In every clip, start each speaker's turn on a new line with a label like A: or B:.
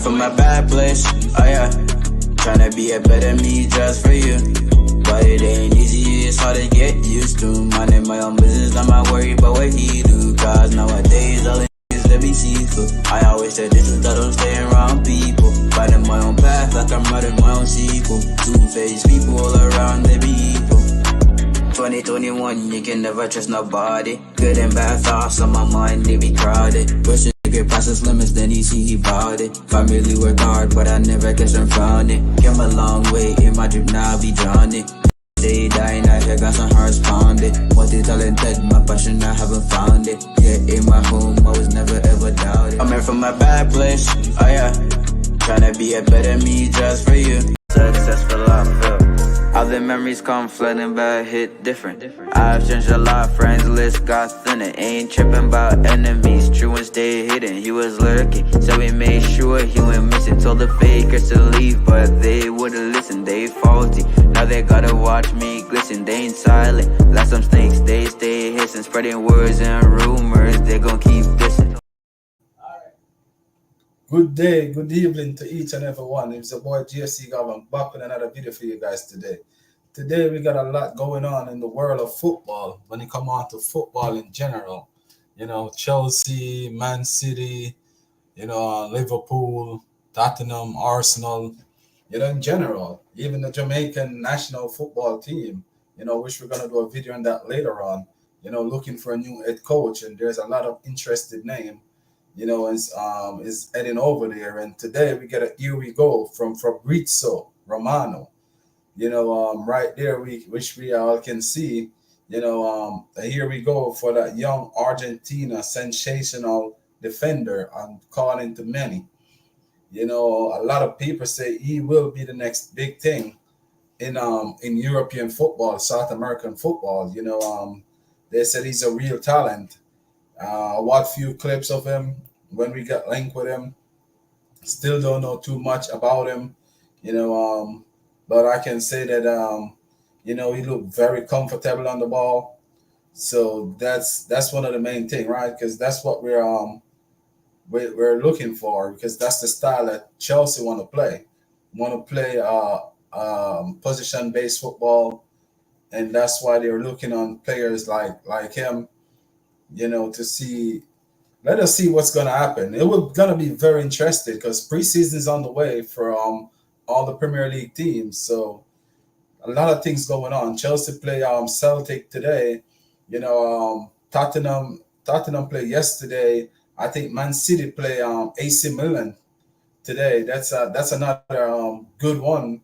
A: From a bad place, oh yeah. Tryna be a better me just for you. But it ain't easy, it's hard to get used to. Minding my own business, I'm not worried about what he do. Cause nowadays all it is to be see-through. I always said this is that I'm staying around people. Finding my own path like I'm writing my own sequel. Two-faced people all around, they be equal. 2021, you can never trust nobody. Good and bad thoughts on my mind, they be crowded. Pushing to get past his limits, then he see he bought it. Family worked hard, but I never guess I'm found it. Came a long way, in my dream now I be drowning. They dying, I got some hearts pounded. Multi-talented, my passion, I haven't found it. Yeah, in my home, I was never ever doubted. I'm here from a bad place, oh yeah. Tryna be a better me just for you. Successful, I feel. All the memories come flooding, but hit different. I've changed a lot, friends list got thinner. Ain't tripping about enemies, true and stay hidden. He was lurking, so we made sure he went missing. Told the fakers to leave, but they wouldn't listen, they faulty. Now they gotta watch me glisten, they ain't silent. Like some snakes, they stay hissing. Spreading words and rumors, they gon' keep dissing.
B: Good day, good evening to each and every one. It's your boy GSC Garvan back with another video for you guys today. Today we got a lot going on in the world of football when it comes on to football in general. You know, Chelsea, Man City, Liverpool, Tottenham, Arsenal, in general. Even the Jamaican national football team, which we're going to do a video on that later on, looking for a new head coach. And there's a lot of interested names. Is heading over there. And today we get a here we go from Fabrizio Romano. Right there, which we all can see. Here we go for that young Argentina sensational defender. I'm calling to many. A lot of people say he will be the next big thing in European football, South American football. They said he's a real talent. I watched few clips of him when we got linked with him. Still don't know too much about him, but I can say that he looked very comfortable on the ball. So that's one of the main thing, right? Because that's what we're looking for, because that's the style that Chelsea want to play. Position-based football, and that's why they're looking on players like him. To see, let us see what's going to happen. It will going to be very interesting because preseason is on the way for all the Premier League teams. So a lot of things going on. Chelsea play Celtic today. Tottenham play yesterday. I think Man City play AC Milan today. That's another good one.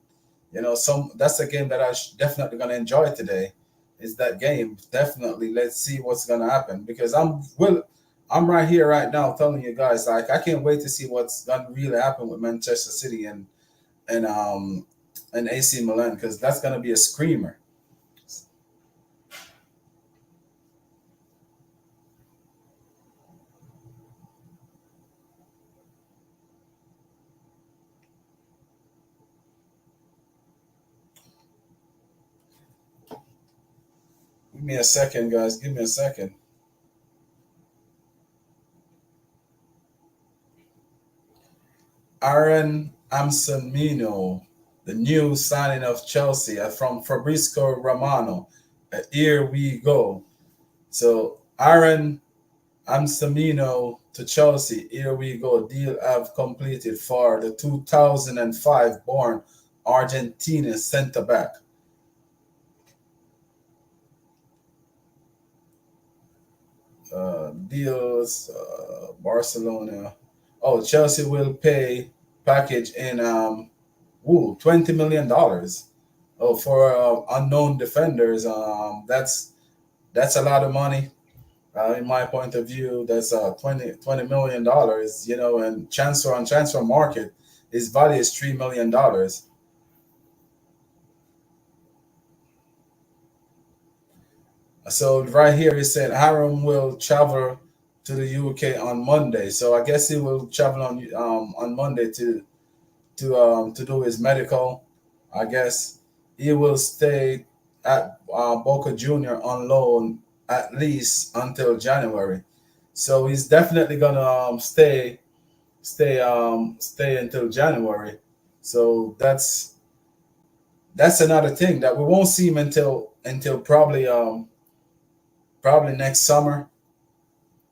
B: That's a game that I definitely going to enjoy today. Is that game. Definitely, let's see what's gonna happen, because I'm right here right now telling you guys, like, I can't wait to see what's gonna really happen with Manchester City and AC Milan, because that's gonna be a screamer. Give me a second, guys. Give me a second. Aaron Amsamino, the new signing of Chelsea, from Fabrizio Romano. Here we go. So Aaron Amsamino to Chelsea. Here we go. Deal have completed for the 2005 born Argentina centre back. Deals Barcelona. Oh, Chelsea will pay package in $20 million. Oh, for unknown defenders. That's a lot of money. In my point of view, that's $20 million. And transfer market, his value is $3 million. So right here it said Aaron will travel to the UK on Monday. So I guess he will travel on Monday to do his medical. I guess he will stay at Boca Junior on loan at least until January. So he's definitely gonna stay stay until January. So that's another thing that we won't see him until probably next summer,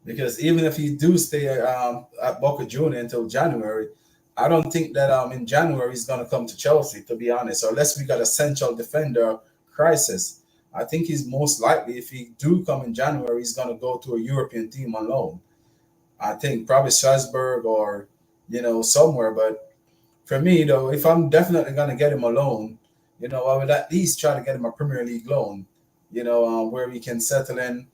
B: because even if he do stay at Boca Juniors until January, I don't think that in January he's gonna come to Chelsea, to be honest, unless we got a central defender crisis. I think he's most likely, if he do come in January, he's gonna go to a European team on loan. I think probably Strasbourg or somewhere. But for me though, if I'm definitely gonna get him a loan, I would at least try to get him a Premier League loan, where he can settle in,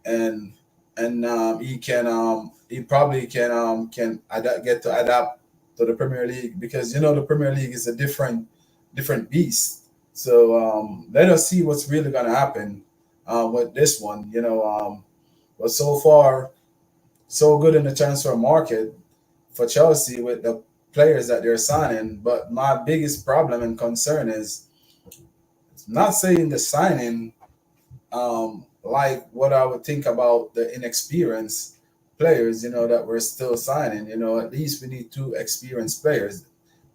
B: and he probably get to adapt to the Premier League, because the Premier League is a different beast. So let us see what's really gonna happen with this one. But so far, so good in the transfer market for Chelsea with the players that they're signing. But my biggest problem and concern is not saying the signing, like what I would think about the inexperienced players, that we're still signing. At least we need two experienced players.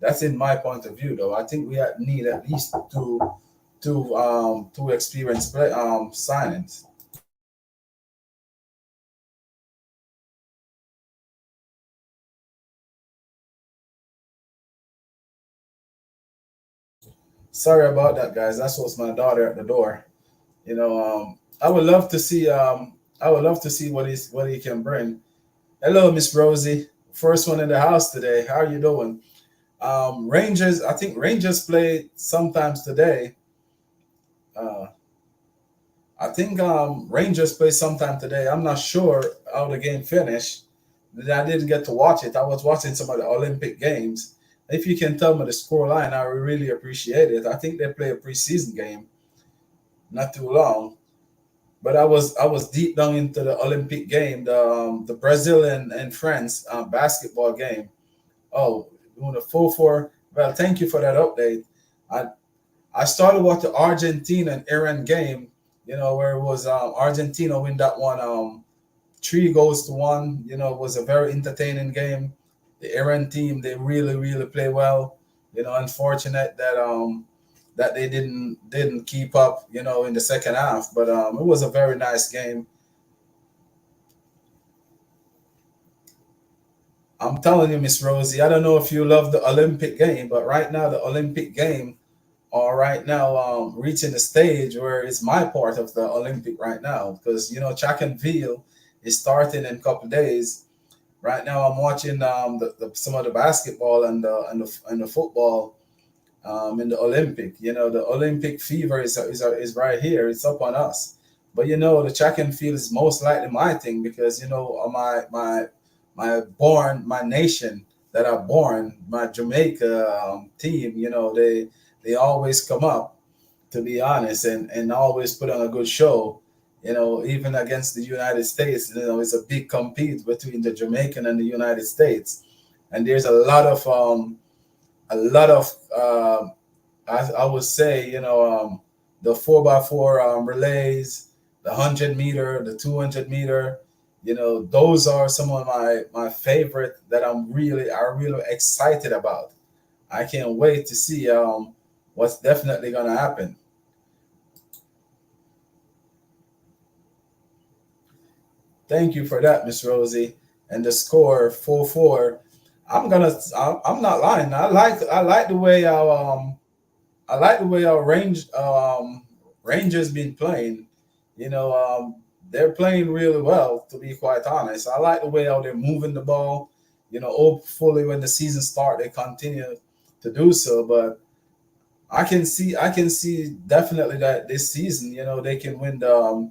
B: That's in my point of view, though. I think we need at least two experienced signings. Sorry about that, guys. That's what's my daughter at the door. I would love to see. I would love to see what he can bring. Hello, Miss Rosie. First one in the house today. How are you doing? Rangers. I think Rangers play sometimes today. Uh, I think Rangers play sometime today. I'm not sure how the game finished. I didn't get to watch it. I was watching some of the Olympic games. If you can tell me the score line, I would really appreciate it. I think they play a preseason game not too long. But I was deep down into the Olympic game, the Brazil and France basketball game. Oh, doing a full four. Well, thank you for that update. I I started with the Argentina and Iran game. Where it was Argentina win that one 3 goals to 1. It was a very entertaining game. The Iran team, they really really play well. Unfortunate that they didn't keep up, in the second half. But it was a very nice game. I'm telling you, Miss Rosie, I don't know if you love the Olympic game, but right now the Olympic game are right now reaching the stage where it's my part of the Olympic right now, because track and field is starting in a couple of days. Right now, I'm watching some of the basketball and the football in the Olympic. The Olympic fever is right here. It's up on us. But the track and field is most likely my thing, because my nation that I born, my Jamaica team. They always come up, to be honest, and always put on a good show. Even against the United States, it's a big compete between the Jamaican and the United States, and there's a lot of I would say, the 4x4 relays, the 100 meter, the 200 meter. Those are some of my favorite that I'm really excited about. I can't wait to see what's definitely gonna happen. Thank you for that, Miss Rosie. And the score 4-4. I'm not lying. I like the way our Rangers been playing. They're playing really well, to be quite honest. I like the way how they're moving the ball. Hopefully when the season start, they continue to do so. But I can see definitely that this season, they can win the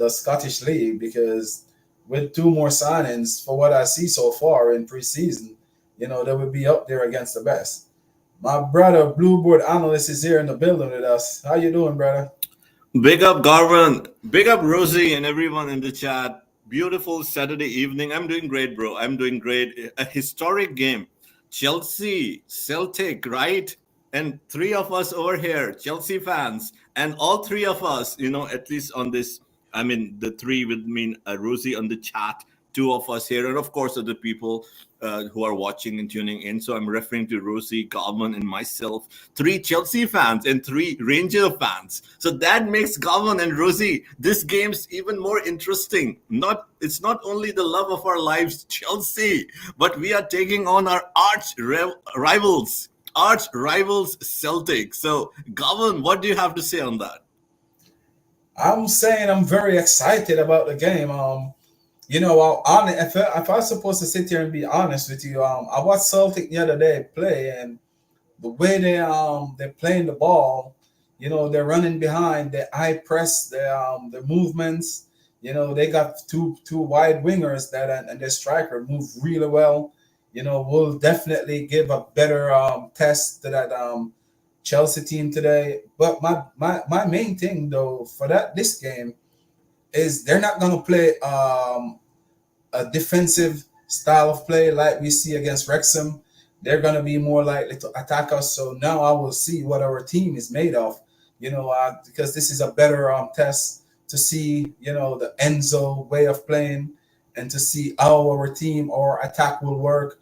B: Scottish League, because with two more signings, for what I see so far in preseason, they would be up there against the best. My brother, Blueboard Analyst, is here in the building with us. How you doing, brother?
C: Big up Garvan, big up Rosie and everyone in the chat. Beautiful Saturday evening. I'm doing great, bro. I'm doing great. A historic game. Chelsea, Celtic, right? And three of us over here, Chelsea fans, and all three of us, at least on this, I mean, the three with me, Rosie on the chat two of us here, and of course other people who are watching and tuning in. So I'm referring to Rosie, Garvan, and myself, three Chelsea fans and three Ranger fans. So that makes Garvan and Rosie this game's even more interesting. It's not only the love of our lives, Chelsea, but we are taking on our arch rivals Celtic. So Garvan, what do you have to say on that?
B: I'm saying I'm very excited about the game. If I was supposed to sit here and be honest with you, I watched Celtic the other day play, and the way they're playing the ball, they're running behind, the high press, the movements. They got two wide wingers and their striker move really well. Will definitely give a better test to that Chelsea team today. But my main thing though for this game is they're not gonna play a defensive style of play like we see against Wrexham. They're going to be more likely to attack us. So now I will see what our team is made of, because this is a better test to see, the Enzo way of playing and to see how our team or attack will work.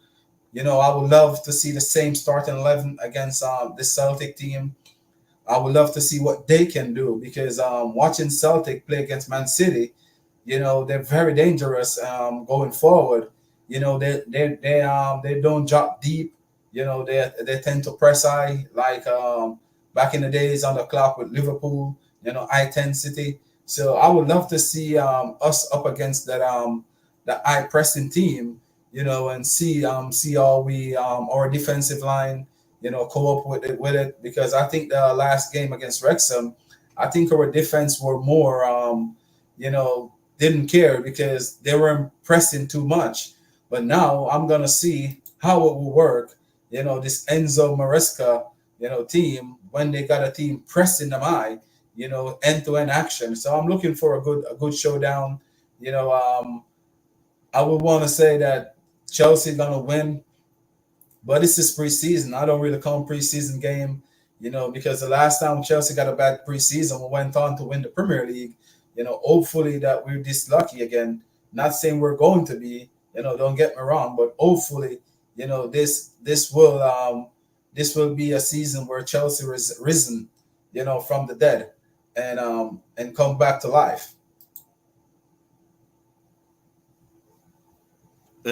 B: I would love to see the same starting 11 against the Celtic team. I would love to see what they can do because watching Celtic play against Man City, they're very dangerous going forward. They don't drop deep. They tend to press high like back in the days on the clock with Liverpool. high intensity. So I would love to see us up against that high pressing team. And see how we our defensive line cope with it because I think the last game against Wrexham, I think our defense were more didn't care because they weren't pressing too much. But now I'm gonna see how it will work. This Enzo Maresca, team when they got a team pressing them high, end to end action. So I'm looking for a good showdown. I would want to say that Chelsea gonna win, but this is preseason. I don't really count preseason game, because the last time Chelsea got a bad preseason, we went on to win the Premier League. Hopefully that we're this lucky again. Not saying we're going to be, don't get me wrong, but hopefully, this will be a season where Chelsea is risen, from the dead, and come back to life.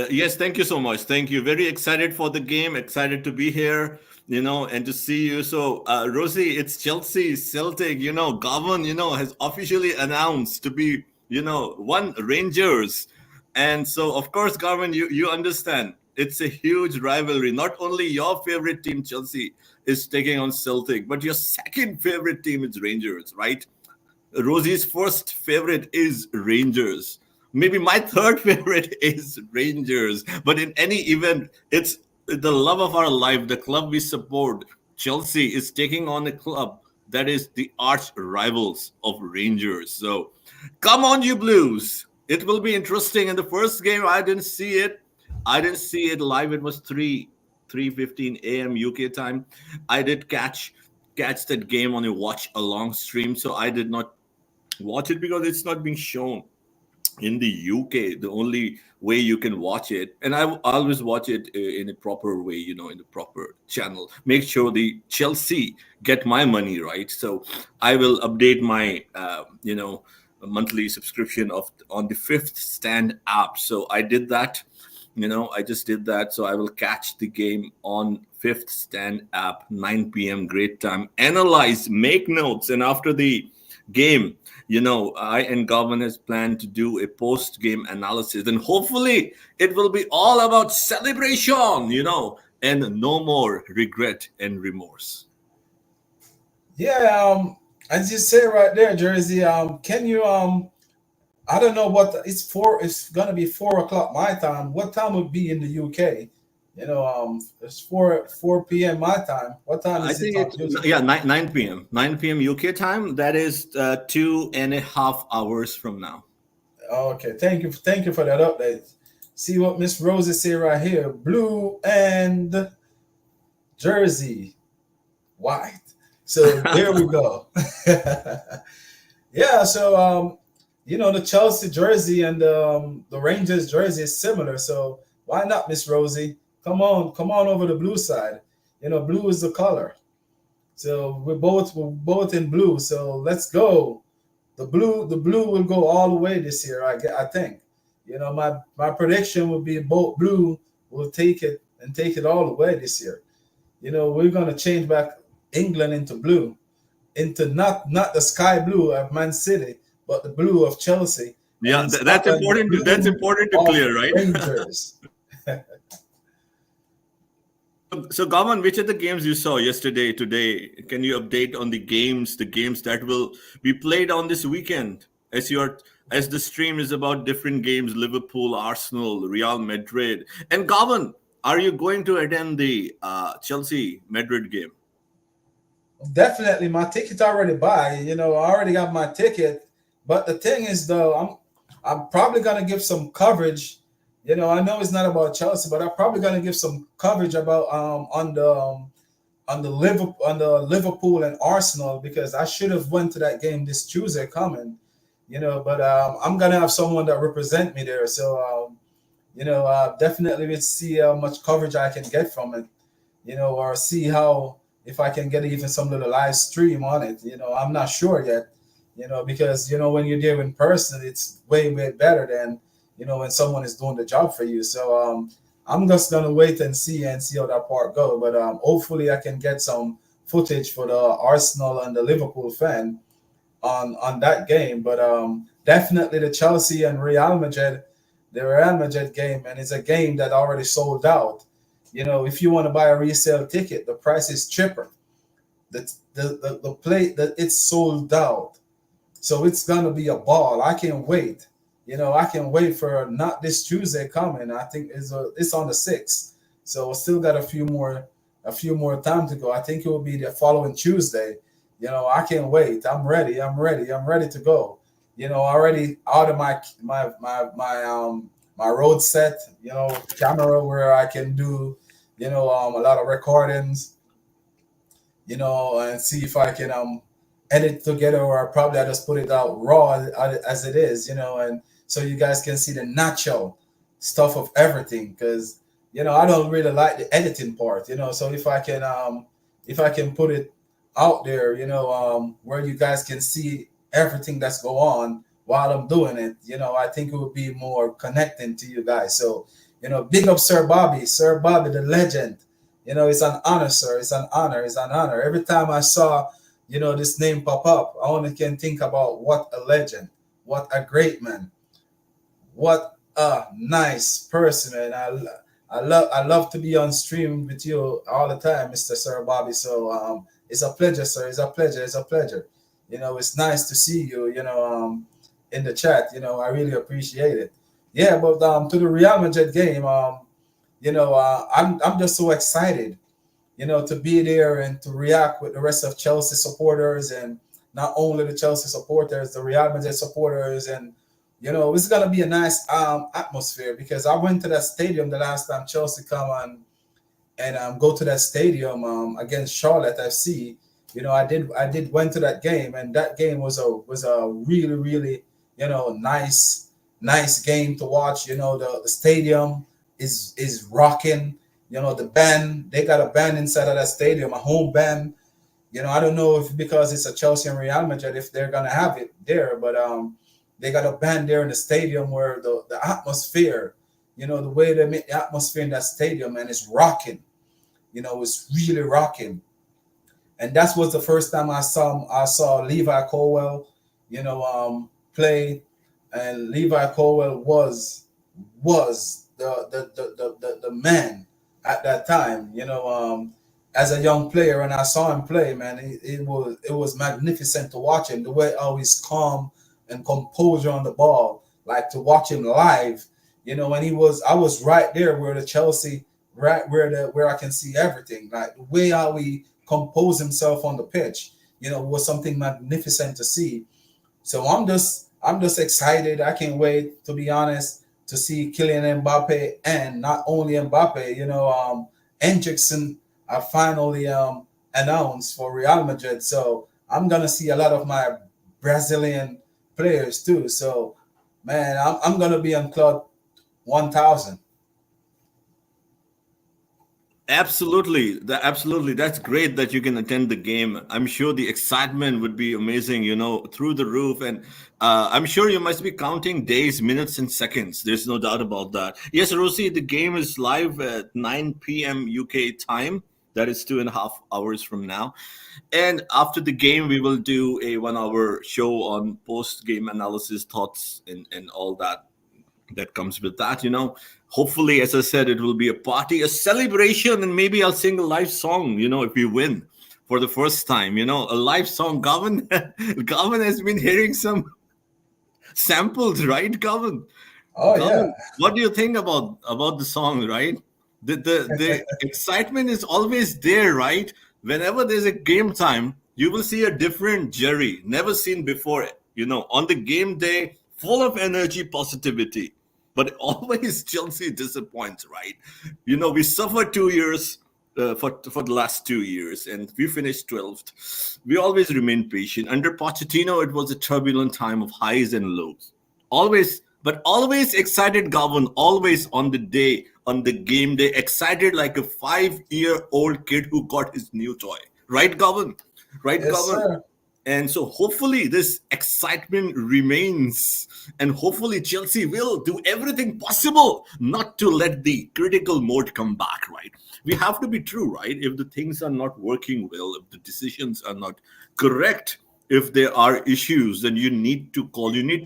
C: Yes, thank you so much. Thank you. Very excited for the game. Excited to be here, and to see you. So, Rosie, it's Chelsea, Celtic. Garvan, has officially announced to be, one Rangers, and so of course, Garvan, you understand. It's a huge rivalry. Not only your favorite team, Chelsea, is taking on Celtic, but your second favorite team is Rangers, right? Rosie's first favorite is Rangers. Maybe my third favorite is Rangers. But in any event, it's the love of our life, the club we support. Chelsea is taking on a club that is the arch rivals of Rangers. So come on, you Blues. It will be interesting. In the first game, I didn't see it. I didn't see it live. It was 3:15 a.m. UK time. I did catch that game on a watch along stream. So I did not watch it because it's not being shown in the UK. The only way you can watch it, and I always watch it in a proper way, in the proper channel. Make sure the Chelsea get my money, right? So I will update my, monthly subscription on the Fifth Stand app. So I did that. I just did that. So I will catch the game on Fifth Stand app, 9 p.m. Great time. Analyze, make notes, and after the game, I and Garvan has planned to do a post-game analysis, and hopefully it will be all about celebration, and no more regret and remorse.
B: Yeah, as you say right there, Jersey. Can you I don't know what it's for. It's gonna be 4 o'clock my time. What time would be in the UK? It's 4 p.m. my time. What time
C: I
B: is it
C: think
B: on
C: it's,
B: YouTube?
C: yeah, 9 p.m. UK time. That is 2.5 hours from now.
B: Okay, thank you for that update. See what Miss Rosie say right here: blue and Jersey, white. So there we go. Yeah. So the Chelsea jersey and the Rangers jersey is similar. So why not, Miss Rosie? Come on over the blue side. Blue is the color. So we're both in blue. So let's go. The blue will go all the way this year. I think. My prediction would be both blue will take it all the way this year. We're gonna change back England into blue, into not the sky blue of Man City, but the blue of Chelsea, and
C: Yeah,
B: in
C: that's
B: Scotland the
C: important. That's
B: blue
C: important to
B: of
C: clear, right?
B: Rangers.
C: So, Gavan, which are the games you saw yesterday, today? Can you update on the games that will be played on this weekend? As the stream is about different games, Liverpool, Arsenal, Real Madrid, and Gavan, are you going to attend the Chelsea Madrid game?
B: Definitely, my ticket already buy. I already got my ticket. But the thing is, though, I'm probably gonna give some coverage. I know it's not about Chelsea, but I'm probably gonna give some coverage about on the Liverpool and Arsenal, because I should have went to that game this Tuesday coming. But I'm gonna have someone that represent me there. So definitely we'll see how much coverage I can get from it. Or see how, if I can get even some little live stream on it. I'm not sure yet. Because when you're there in person, it's way way better than when someone is doing the job for you. So I'm just gonna wait and see how that part go. But hopefully I can get some footage for the Arsenal and the Liverpool fan on that game. But definitely the Real Madrid game, and it's a game that already sold out. If you want to buy a resale ticket, the price is cheaper. The play that it's sold out, so it's gonna be a ball. I can't wait. I can wait for not this Tuesday coming. I think it's on the 6th, so we still got a few more time to go. I think it will be the following Tuesday. I can't wait. I'm ready. I'm ready. I'm ready to go. Already out of my road set. Camera where I can do a lot of recordings. And see if I can edit together, or probably I just put it out raw as it is. And so you guys can see the natural stuff of everything, because I don't really like the editing part. So if I can put it out there, where you guys can see everything that's go on while I'm doing it, I think it would be more connecting to you guys. So big up Sir Bobby the legend. It's an honor, sir. It's an honor. It's an honor. Every time I saw this name pop up, I only can think about what a legend, what a great man, what a nice person. And I love to be on stream with you all the time, Mr. Sir Bobby. So it's a pleasure, sir. It's a pleasure. It's a pleasure. It's nice to see you. In the chat. I really appreciate it. Yeah, but to the Real Madrid game. I'm just so excited, to be there and to react with the rest of Chelsea supporters, and not only the Chelsea supporters, the Real Madrid supporters. And it's gonna be a nice atmosphere, because I went to that stadium the last time Chelsea come on, and go to that stadium against Charlotte FC. I did went to that game, and that game was a really really nice game to watch. The stadium is rocking. The band, they got a band inside of that stadium, a home band. I don't know if, because it's a Chelsea and Real Madrid, if they're gonna have it there, but they got a band there in the stadium, where the atmosphere, the way they make the atmosphere in that stadium, and it's rocking. It's really rocking. And that was the first time I saw Levi Colwell, play. And Levi Colwell was the man at that time. As a young player, and I saw him play, man, it was magnificent to watch him. The way how he's calm and composure on the ball, like to watch him live. When I was right there where the Chelsea, right where I can see everything. Like the way how he composed himself on the pitch, was something magnificent to see. So I'm just excited. I can't wait, to be honest, to see Kylian Mbappe, and not only Mbappe. Hendrickson are finally announced for Real Madrid. So I'm gonna see a lot of my Brazilian players too. So, man, I'm gonna be on cloud 1,000.
C: Absolutely, absolutely. That's great that you can attend the game. I'm sure the excitement would be amazing, through the roof. And I'm sure you must be counting days, minutes, and seconds. There's no doubt about that. Yes, Rosie, the game is live at 9 p.m. UK time. That is 2.5 hours from now. And after the game, we will do a 1 hour show on post game analysis, thoughts, and all that comes with that. Hopefully, as I said, it will be a party, a celebration, and maybe I'll sing a live song, if we win for the first time, a live song. Garvan, Garvan has been hearing some samples, right, Garvan?
B: Oh yeah,
C: Garvan, what do you think about the song, right? The excitement is always there, right? Whenever there's a game time, you will see a different Jerry, never seen before. On the game day, full of energy, positivity. But always Chelsea disappoints, right? We suffered 2 years for the last 2 years, and we finished 12th. We always remain patient. Under Pochettino, it was a turbulent time of highs and lows. Always excited, Garvin. Always on the day, on the game day, excited like a 5-year-old kid who got his new toy. Right, Garvin? Right,
B: yes
C: Garvin?
B: sir.
C: And so hopefully this excitement remains. And hopefully Chelsea will do everything possible not to let the critical mode come back, right? We have to be true, right? If the things are not working well, if the decisions are not correct, if there are issues, then you need to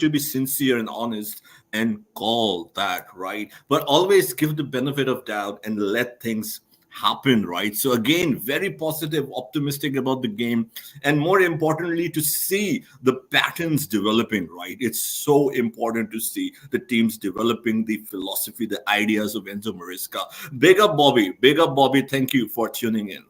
C: be sincere and honest and call that, right? But always give the benefit of doubt and let things happen, right? So again, very positive, optimistic about the game, and more importantly, to see the patterns developing, right? It's so important to see the teams developing the philosophy, the ideas of Enzo Maresca. Big up, Bobby. Big up, Bobby. Thank you for tuning in.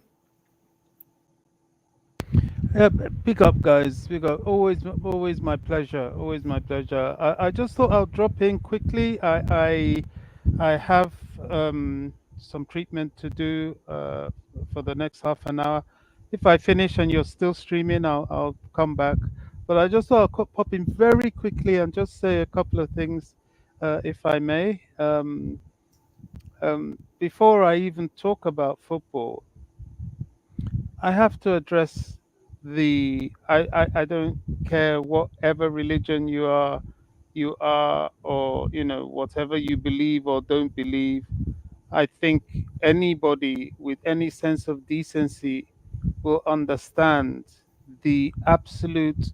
D: Yeah, big up, guys. Big up. Always my pleasure. Always my pleasure. I just thought I'll drop in quickly. I have some treatment to do for the next half an hour. If I finish and you're still streaming, I'll come back. But I just thought I'll pop in very quickly and just say a couple of things, if I may. Before I even talk about football, I have to address I don't care whatever religion you are, or whatever you believe or don't believe. I think anybody with any sense of decency will understand the absolute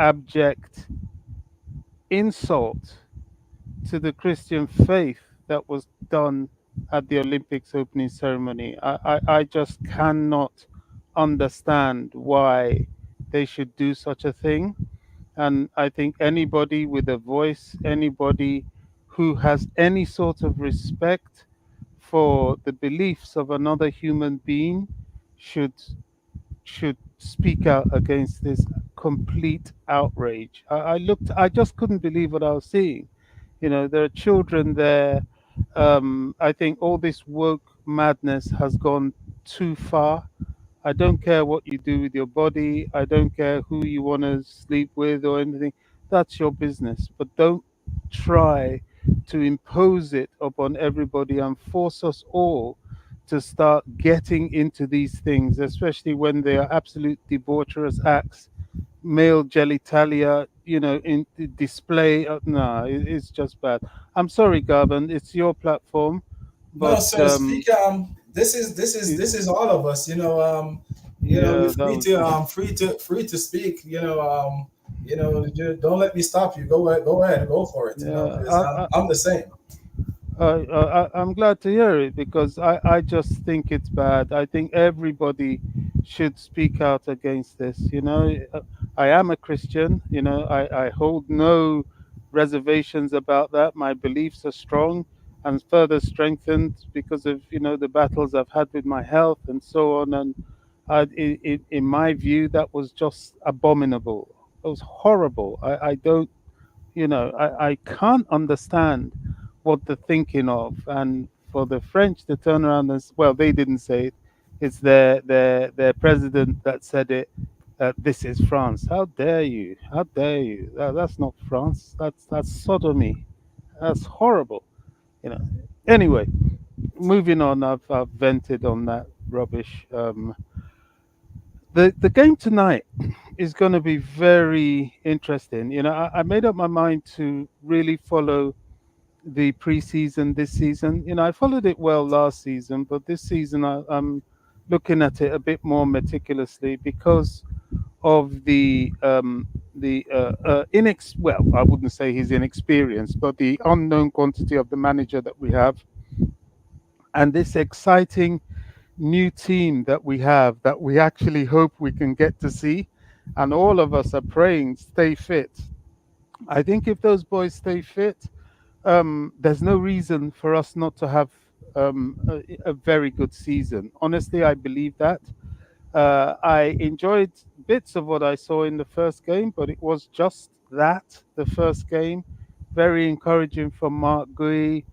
D: abject insult to the Christian faith that was done at the Olympics opening ceremony. I just cannot understand why they should do such a thing. And I think anybody with a voice, anybody who has any sort of respect for the beliefs of another human being should speak out against this complete outrage. I just couldn't believe what I was seeing. There are children there. I think all this woke madness has gone too far. I don't care what you do with your body. I don't care who you want to sleep with or anything. That's your business. But don't try to impose it upon everybody and force us all to start getting into these things, especially when they are absolute debaucherous acts, male genitalia, in the display. No, it's just bad. I'm sorry, Garban, it's your platform,
B: No,
D: but
B: so speak. This is all of us. You're
D: yeah, that
B: free
D: was
B: to free to speak. Don't let me stop you. Go ahead, go for it.
D: yeah.
B: Because I'm the same.
D: I'm glad to hear it because I just think it's bad. I think everybody should speak out against this. I am a Christian. I hold no reservations about that. My beliefs are strong and further strengthened because of the battles I've had with my health and so on. And in my view, that was just abominable. It was horrible. I don't I can't understand what they're thinking of. And for the French to turn around and well, they didn't say it. It's their president that said it. This is France. How dare you? How dare you? That's not France. That's sodomy. That's horrible. You know. Anyway, moving on. I've vented on that rubbish. The game tonight is going to be very interesting. I made up my mind to really follow the preseason this season. I followed it well last season, but this season I'm looking at it a bit more meticulously because of well, I wouldn't say he's inexperienced, but the unknown quantity of the manager that we have, and this exciting new team that we have that we actually hope we can get to see, and all of us are praying stay fit. I think if those boys stay fit, there's no reason for us not to have a very good season. Honestly, I believe that. I enjoyed bits of what I saw in the first game, but it was just that, the first game. Very encouraging from Mark Gui,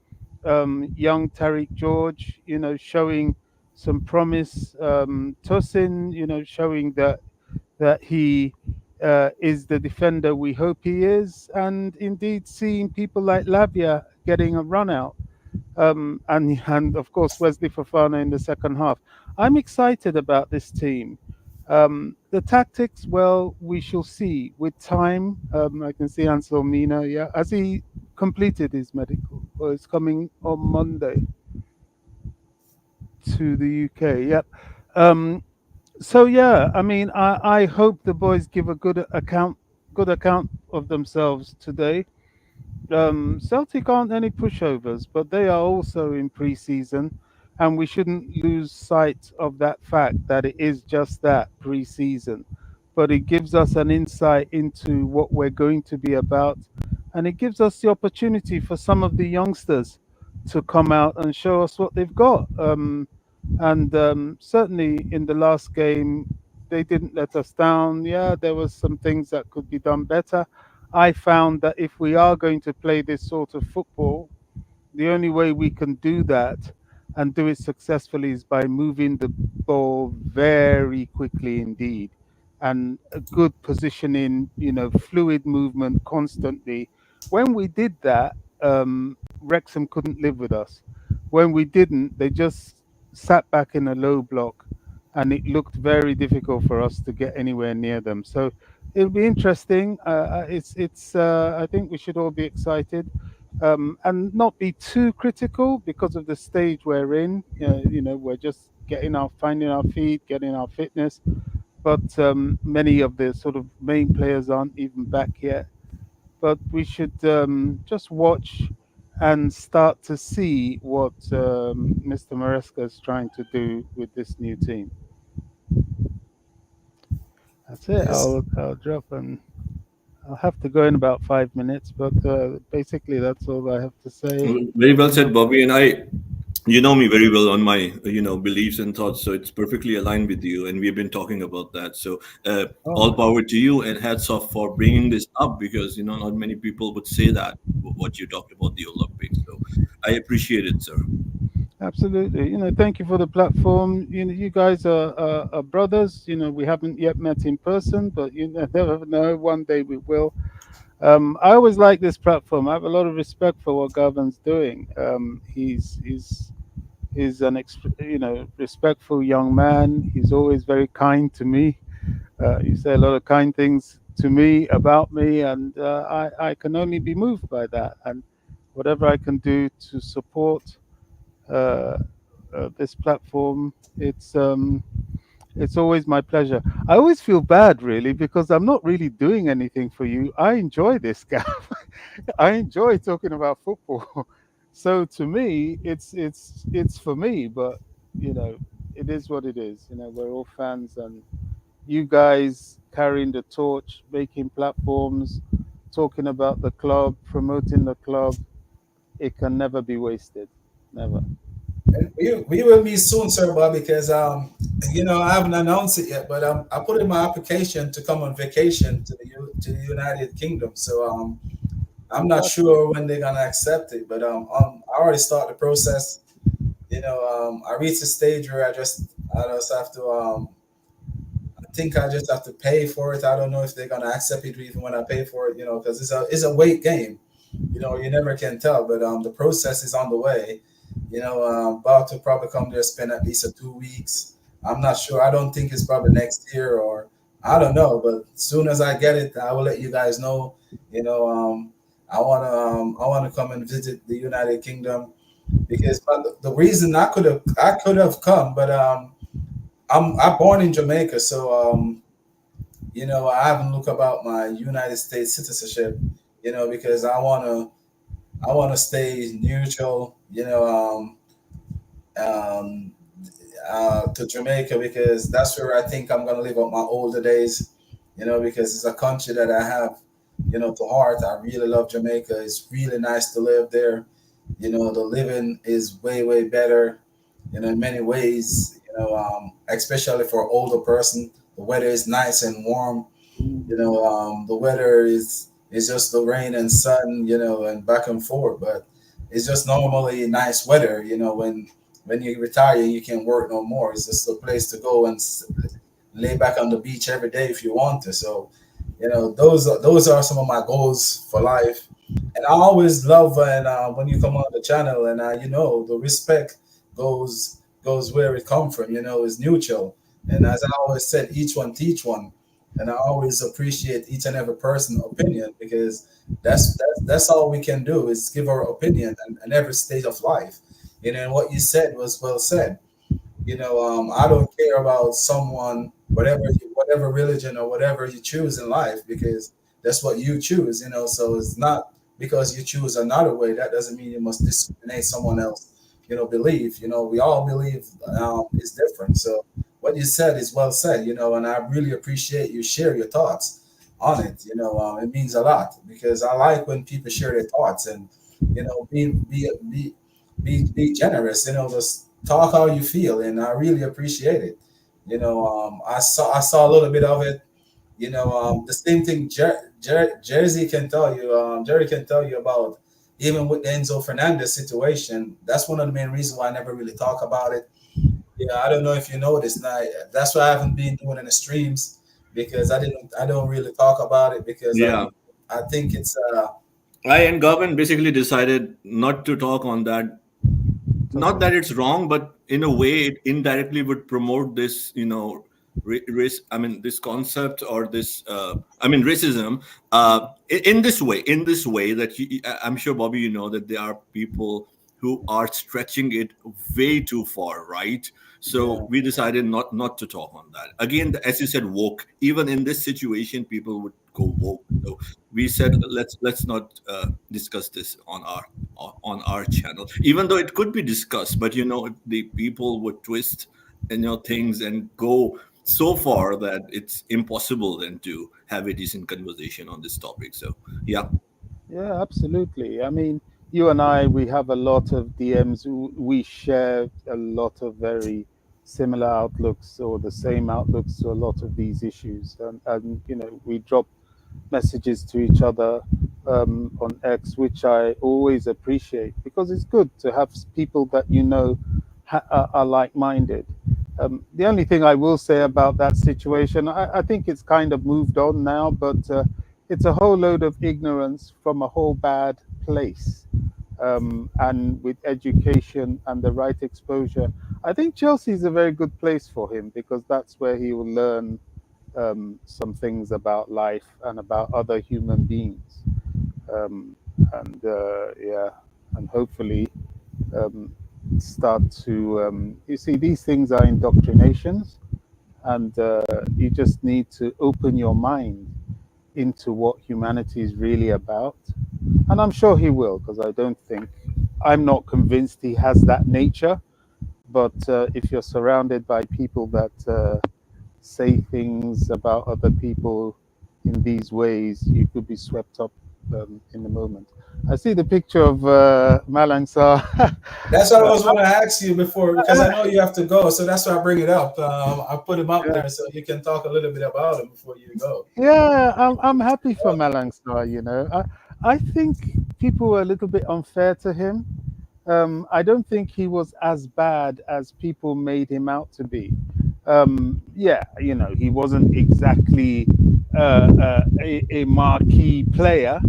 D: young Tariq George, showing some promise. Tosin, showing that he is the defender we hope he is, and indeed seeing people like Lavia getting a run out, and of course Wesley Fofana in the second half. I'm excited about this team. The tactics, well, we shall see with time. I can see Ansel Mina. Yeah, has he completed his medical? Well, it's coming on Monday to the UK. Yep. So yeah, I mean, I hope the boys give a good account of themselves today. Celtic aren't any pushovers, but they are also in pre-season, and we shouldn't lose sight of that fact that it is just that pre-season. But it gives us an insight into what we're going to be about, and it gives us the opportunity for some of the youngsters to come out and show us what they've got. And certainly in the last game, they didn't let us down. Yeah, there was some things that could be done better. I found that if we are going to play this sort of football, the only way we can do that and do it successfully is by moving the ball very quickly indeed, and a good positioning, fluid movement constantly. When we did that, Wrexham couldn't live with us. When we didn't, they just sat back in a low block, and it looked very difficult for us to get anywhere near them. So it'll be interesting. I think we should all be excited, and not be too critical because of the stage we're in. We're just finding our feet, getting our fitness, but many of the sort of main players aren't even back yet. But we should just watch and start to see what Mr. Maresca is trying to do with this new team. That's it.
B: Yes.
D: I'll drop, and I'll have to go in about 5 minutes, but basically that's all I have to say.
C: Very well said, Bobby. And you know me very well on my beliefs and thoughts, so it's perfectly aligned with you. And we've been talking about that. So all
D: Oh,
C: power to you, and hats off for bringing this up, because not many people would say that what you talked about the Olympics. So I appreciate it, sir.
D: absolutely. Thank you for the platform. You guys are brothers. We haven't yet met in person, but you never know. One day we will. I always like this platform. I have a lot of respect for what Garvan's doing. He's an respectful young man. He's always very kind to me. You say a lot of kind things to me about me, and I can only be moved by that. And whatever I can do to support uh, this platform, it's always my pleasure. I always feel bad, really, because I'm not really doing anything for you. I enjoy this, guy. I enjoy talking about football. So to me, it's for me. But you know, it is what it is. We're all fans, and you guys carrying the torch, making platforms, talking about the club, promoting the club. It can never be wasted. Never.
B: And we will meet soon, sir, Bob, because I haven't announced it yet, but I put in my application to come on vacation to the United Kingdom. So I'm not
D: Fantastic.
B: sure when they're gonna accept it, but I already started the process. I reached a stage where I just have to think I just have to pay for it. I don't know if they're gonna accept it even when I pay for it, because it's a weight game. You never can tell, but the process is on the way. About to probably come there, spend at least 2 weeks. I'm not sure. I don't think it's probably next year, or I don't know. But as soon as I get it, I will let you guys know. I wanna come and visit the United Kingdom because the reason I could have come, but I'm born in Jamaica, so I haven't looked about my United States citizenship, because I wanna stay neutral, um, to Jamaica because that's where I think I'm gonna live out my older days, because it's a country that I have, to heart. I really love Jamaica. It's really nice to live there. The living is way, way better, in many ways, especially for an older person. The weather is nice and warm. The weather is just the rain and sun, and back and forth, but it's just normally nice weather, when you retire, you can't work no more. It's just a place to go and lay back on the beach every day if you want to. So, those are some of my goals for life. And I always love when you come on the channel and the respect goes where it come from. Is neutral. And as I always said, each one teach one. And I always appreciate each and every person's opinion because that's all we can do is give our opinion in every stage of life. And what you said was well said. I don't care about someone, whatever religion or whatever you choose in life, because that's what you choose. So it's not because you choose another way that doesn't mean you must discriminate someone else. Belief. We all believe is different. So what you said is well said. And I really appreciate you share your thoughts on it. It means a lot because I like when people share their thoughts and be generous. Just talk how you feel, and I really appreciate it. I saw a little bit of it. The same thing Jersey can tell you. Jerry can tell you about even with the Enzo Fernandez situation. That's one of the main reasons why I never really talk about it. Yeah, I don't know if you noticed. Now, that's why I haven't been doing any streams because I don't really talk about it because
C: Yeah.
B: I think it's
C: I and Garvan basically decided not to talk on that. Not that it's wrong, but in a way, it indirectly would promote this, race. I mean, this concept or this, racism. In this way that I'm sure Bobby, that there are people who are stretching it way too far, right? So
B: yeah.
C: we decided not to talk on that. Again, as you said, woke. Even in this situation, people would go woke. So we said let's not discuss this on our channel, even though it could be discussed. But the people would twist things and go so far that it's impossible then to have a decent conversation on this topic. So yeah.
D: Yeah, absolutely. I mean, you and I, we have a lot of DMs. We share a lot of very similar outlooks or the same outlooks to a lot of these issues. And we drop messages to each other on X, which I always appreciate because it's good to have people that are like-minded. The only thing I will say about that situation, I think it's kind of moved on now, but it's a whole load of ignorance from a whole bad place. And with education and the right exposure, I think Chelsea is a very good place for him because that's where he will learn some things about life and about other human beings. Um, and yeah, and hopefully um, start to, you see, these things are indoctrinations, and you just need to open your mind into what humanity is really about. And I'm sure he will, because I'm not convinced he has that nature. But if you're surrounded by people that say things about other people in these ways, you could be swept up in the moment. I see the picture of Malang Sar.
B: That's what I was going to ask you before because I know you have to go, so that's why I bring it up. I put him up
D: Yeah,
B: there so you can talk a little bit about him before you go.
D: yeah, I'm happy for Malang Sar. I think people were a little bit unfair to him. I don't think he was as bad as people made him out to be. Yeah, he wasn't exactly a marquee player,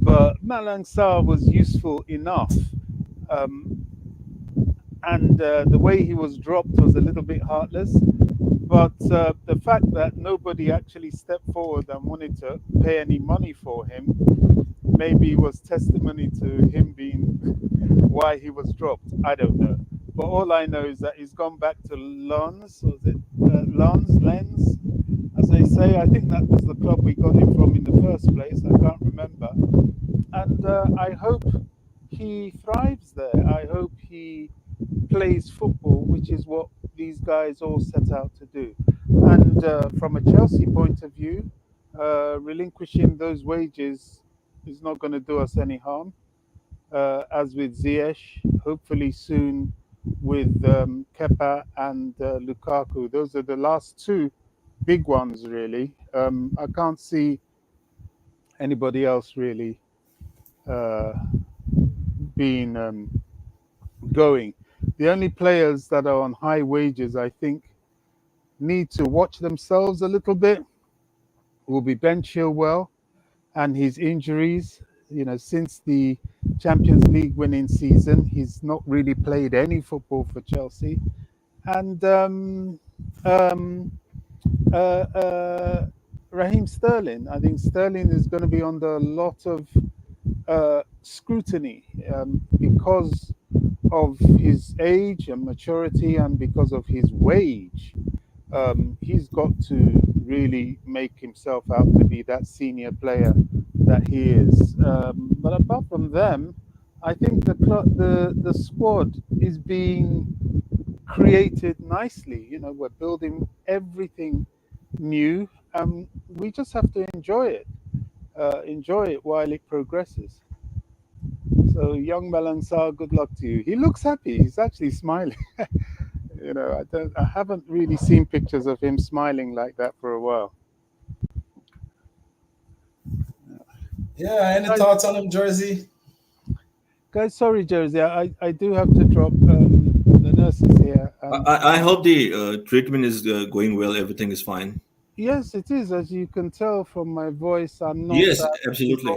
D: but Malang Sarr was useful enough. Um, and the way he was dropped was a little bit heartless. But the fact that nobody actually stepped forward and wanted to pay any money for him maybe was testimony to him being why he was dropped. I don't know. But all I know is that he's gone back to Lens. Was it Lens? As they say, I think that was the club we got him from in the first place. I can't remember. And I hope he thrives there. I hope he plays football, which is what these guys all set out to do. And from a Chelsea point of view, relinquishing those wages is not going to do us any harm. As with Ziyech, hopefully soon with Kepa and Lukaku. Those are the last two big ones, really. I can't see anybody else really uh, being going. The only players that are on high wages, I think, need to watch themselves a little bit will be Ben Chilwell and his injuries. Since the Champions League winning season, he's not really played any football for Chelsea. And um, uh, uh, Raheem Sterling, I think Sterling is going to be under a lot of scrutiny because of his age and maturity and because of his wage. He's got to really make himself out to be that senior player that he is. But apart from them, I think the squad is being created nicely. We're building everything new. We just have to enjoy it while it progresses. So, young Malangsar, good luck to you. He looks happy. He's actually smiling. I haven't really seen pictures of him smiling like that for a while.
B: Yeah, any
D: Guys,
B: thoughts on him, Jersey?
D: sorry, Jersey, I do have to drop. The nurse is here, and
C: I hope the treatment is going well. Everything is fine.
D: yes, it is. As you can tell from my voice, I'm not.
C: Yes, absolutely.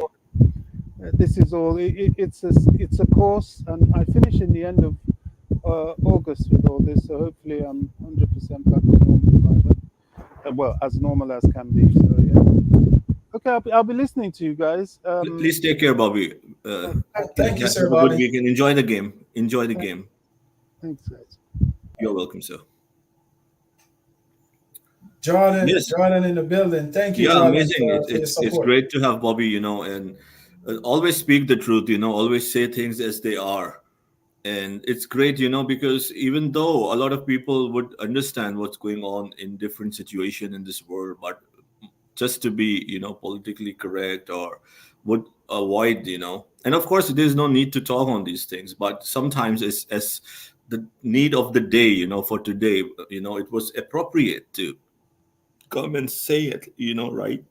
D: This is all. It's a course, and I finish in the end of August with all this. So hopefully, I'm 100% back to normal by then. Well, as normal as can be. So yeah. Okay, I'll be listening to you guys.
C: Please take care, Bobby.
D: Thank you.
B: Thank you,
C: Have
B: sir,
C: a good
B: Bobby.
C: weekend. Enjoy the game. Enjoy the game.
D: Thanks, guys.
C: You're welcome, sir.
B: Jordan,
C: Yes.
B: Jordan in the building. Thank you,
C: Yeah,
B: Jordan,
C: amazing.
B: for your
C: It's
B: support.
C: great to have Bobby, and always speak the truth. Always say things as they are. And it's great, because even though a lot of people would understand what's going on in different situation in this world, but just to be, politically correct or would avoid, and of course there's no need to talk on these things, but sometimes it's as the need of the day, for today, it was appropriate to come and say it, right?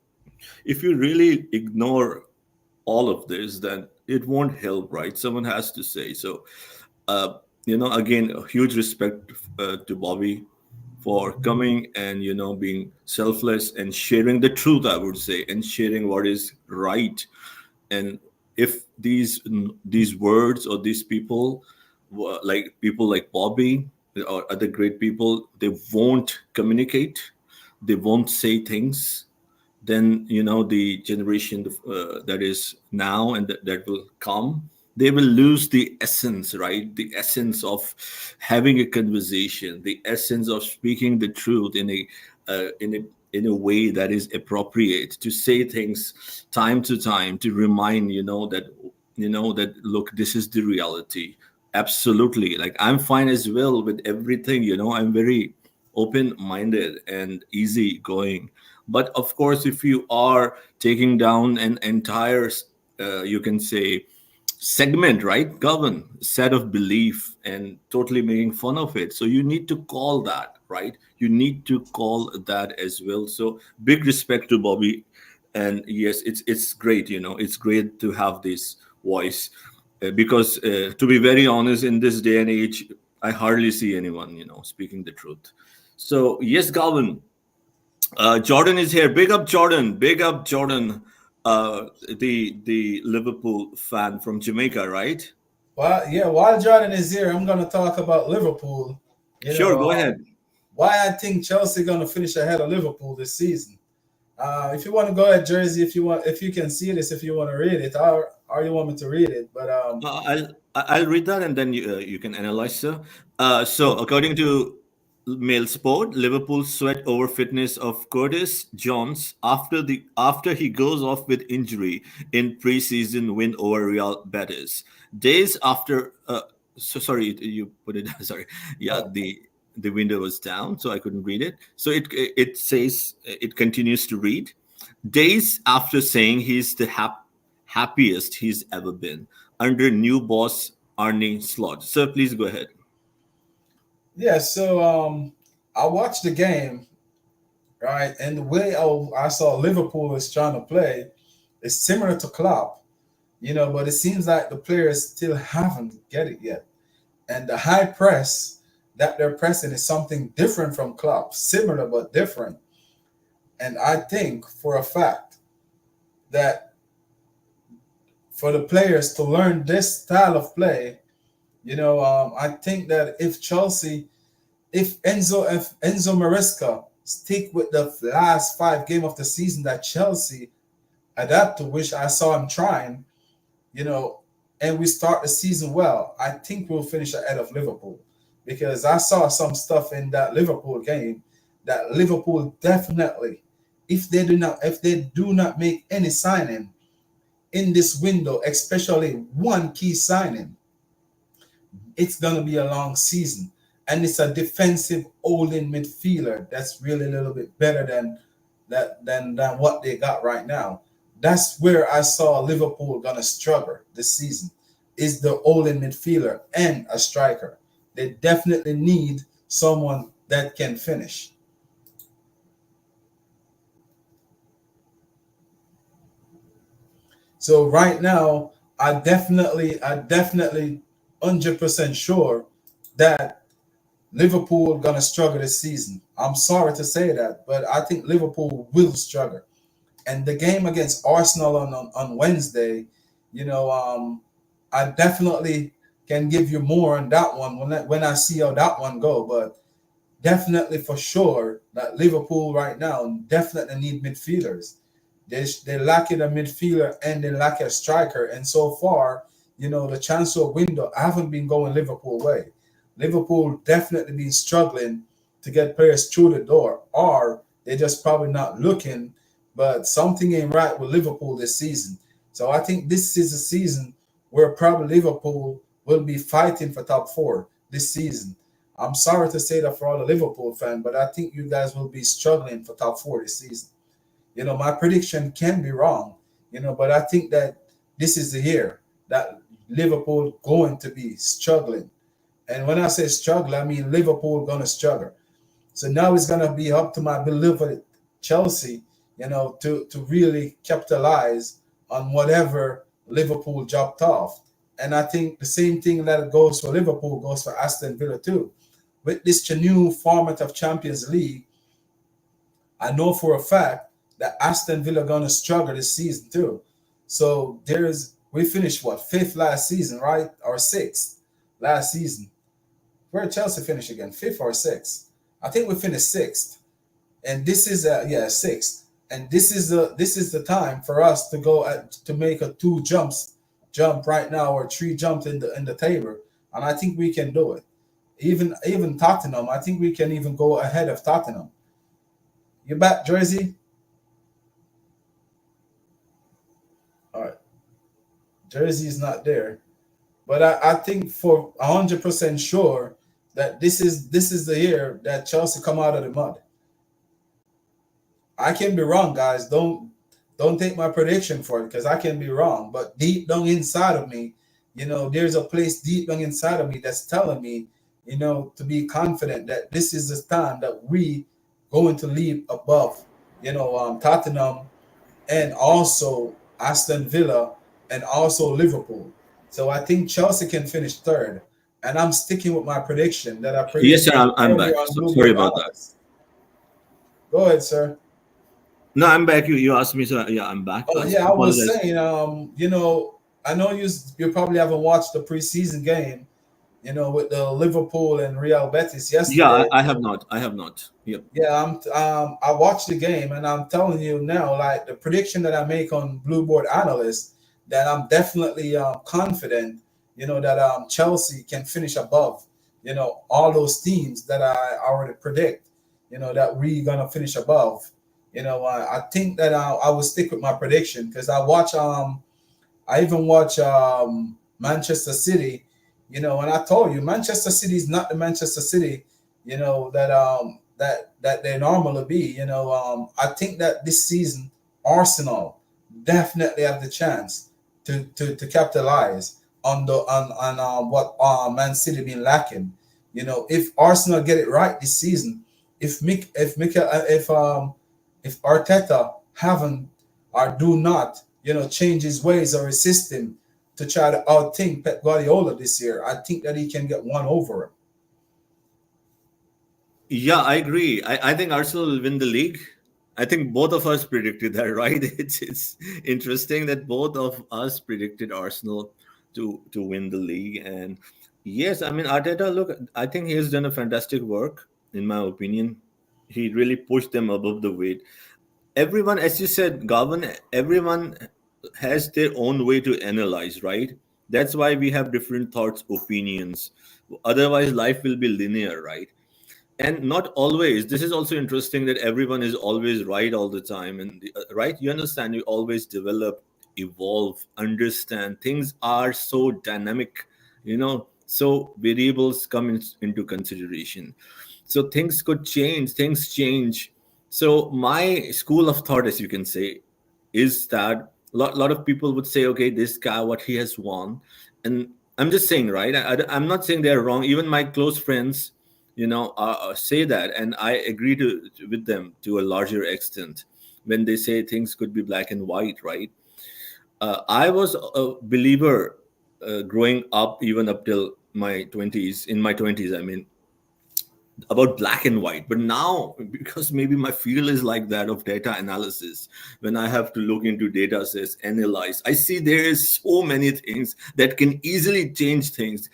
C: If you really ignore all of this, then it won't help, right? Someone has to say so. Again, a huge respect to Bobby for coming and being selfless and sharing the truth, I would say, and sharing what is right. And if these words or these people, like people like Bobby or other great people, they won't communicate, they won't say things, then the generation that is now and that will come, they will lose the essence, right? The essence of having a conversation, the essence of speaking the truth in a way that is appropriate, to say things time to time, to remind that look, this is the reality. Absolutely, like I'm fine as well with everything, I'm very open minded and easy going. But of course, if you are taking down an entire, you can say, segment, right, Garvan, set of belief and totally making fun of it, so you need to call that, right? You need to call that as well. So big respect to Bobby. And yes, it's great, it's great to have this voice, because to be very honest, in this day and age, I hardly see anyone speaking the truth. So yes, Galvin, Jordan is here. Big up Jordan. Big up Jordan. The Liverpool fan from Jamaica, right?
B: Well, yeah, while Jordan is here, I'm going to talk about Liverpool. You
C: Sure,
B: know,
C: go ahead.
B: why I think Chelsea going to finish ahead of Liverpool this season. If you want to go ahead, Jersey, if you can see this, if you want to read it, or you want me to read it, but
C: I'll read that and then you can analyze, sir. So
B: cool.
C: according to Mail Sport, Liverpool sweat over fitness of Curtis Jones after he goes off with injury in preseason win over Real Betis. Days after, sorry, you put it. Sorry, yeah,
B: Oh,
C: the window was down, so I couldn't read it. So it says it continues to read. Days after saying he's the happiest he's ever been under new boss Arne Slot. Sir, please go ahead.
B: yeah. So I watched the game, right, and the way I saw Liverpool was trying to play is similar to Klopp, but it seems like the players still haven't get it yet, and the high press that they're pressing is something different from Klopp, similar but different. And I think for a fact that for the players to learn this style of play, I think that if Enzo Maresca stick with the last 5 game of the season that Chelsea adapt to, which I saw him trying, you know, and we start the season well, I think we'll finish ahead of Liverpool because I saw some stuff in that Liverpool game that Liverpool definitely, if they do not make any signing in this window, especially one key signing, it's gonna be a long season. And it's a defensive holding midfielder that's really a little bit better than what they got right now. That's where I saw Liverpool gonna struggle this season. Is the holding midfielder and a striker. They definitely need someone that can finish. So right now, I definitely 100% sure that Liverpool gonna struggle this season. I'm sorry to say that, but I think Liverpool will struggle. And the game against Arsenal on Wednesday, you know, I definitely can give you more on that one when I see how that one go. But definitely for sure that Liverpool right now definitely need midfielders. They lack a midfielder and they lack a striker. And so far, the transfer window haven't been going Liverpool way. Liverpool definitely been struggling to get players through the door, or they're just probably not looking. But something ain't right with Liverpool this season. So I think this is a season where probably Liverpool will be fighting for top four this season. I'm sorry to say that for all the Liverpool fans, but I think you guys will be struggling for top four this season. My prediction can be wrong, but I think that this is the year that Liverpool going to be struggling. And when I say struggle, I mean Liverpool gonna struggle. So now it's gonna be up to my beloved Chelsea, to really capitalize on whatever Liverpool dropped off. And I think the same thing that goes for Liverpool goes for Aston Villa too. With this new format of Champions League, I know for a fact that Aston Villa gonna struggle this season too. So we finished what, fifth last season, right? Or sixth last season. Where did Chelsea finish again? Fifth or sixth? I think we finished sixth. And this is sixth. And this is the time for us to go to make a jump right now, or three jumps in the table. And I think we can do it. Even Tottenham, I think we can even go ahead of Tottenham. You back, Jersey? All right. Jersey is not there. But I think for 100% sure that this is the year that Chelsea come out of the mud. I can be wrong, guys. Don't take my prediction for it because I can be wrong. But deep down inside of me, there's a place deep down inside of me that's telling me, to be confident that this is the time that we going to leap above, Tottenham and also Aston Villa and also Liverpool. So I think Chelsea can finish third. and I'm sticking with my prediction that I
C: Yes, sir.
B: predicted
C: I'm
B: earlier
C: back.
B: on
C: Sorry
B: Blueboard
C: about that.
B: Analyst. Go ahead, sir.
C: No, I'm back. You asked me, so yeah, I'm back.
B: Oh
C: I
B: yeah, I was
C: apologize.
B: saying, I know you probably haven't watched the preseason game, with the Liverpool and Real Betis
C: Yeah,
B: yesterday.
C: I have not. I have not. Yep.
B: Yeah, I watched the game, and I'm telling you now, like the prediction that I make on Blue Board Analyst, that I'm definitely confident, that Chelsea can finish above, all those teams that I already predict, that we gonna finish above. I think that I will stick with my prediction because I even watch Manchester City, and I told you Manchester City is not the Manchester City, that they normally be. I think that this season Arsenal definitely have the chance to capitalize on what Man City been lacking. If Arsenal get it right this season, if Mick, if Mikel, if Arteta haven't or do not, change his ways or his system to try to outthink Pep Guardiola this year, I think that he can get one over him.
C: Yeah, I agree. I think Arsenal will win the league. I think both of us predicted that, right? It's interesting that both of us predicted Arsenal to win the league. And yes, I mean Arteta, look, I think he has done a fantastic work, in my opinion. He really pushed them above the weight. Everyone, as you said, Garvan, everyone has their own way to analyze, right? That's why we have different thoughts, opinions. Otherwise, life will be linear, right? And not always. This is also interesting that everyone is always right all the time, and right, you understand, you always develop, evolve, understand things are so dynamic, so variables come into consideration. So things could change, things change. So my school of thought, as you can say, is that lot of people would say, okay, this guy, what he has won. And I'm just saying, right, I'm not saying they're wrong. Even my close friends, say that, and I agree with them to a larger extent when they say things could be black and white, right? I was a believer growing up, even up till my 20s. In my 20s, I mean, about black and white. But now, because maybe my field is like that of data analysis, when I have to look into data sets, analyze, I see there is so many things that can easily change things.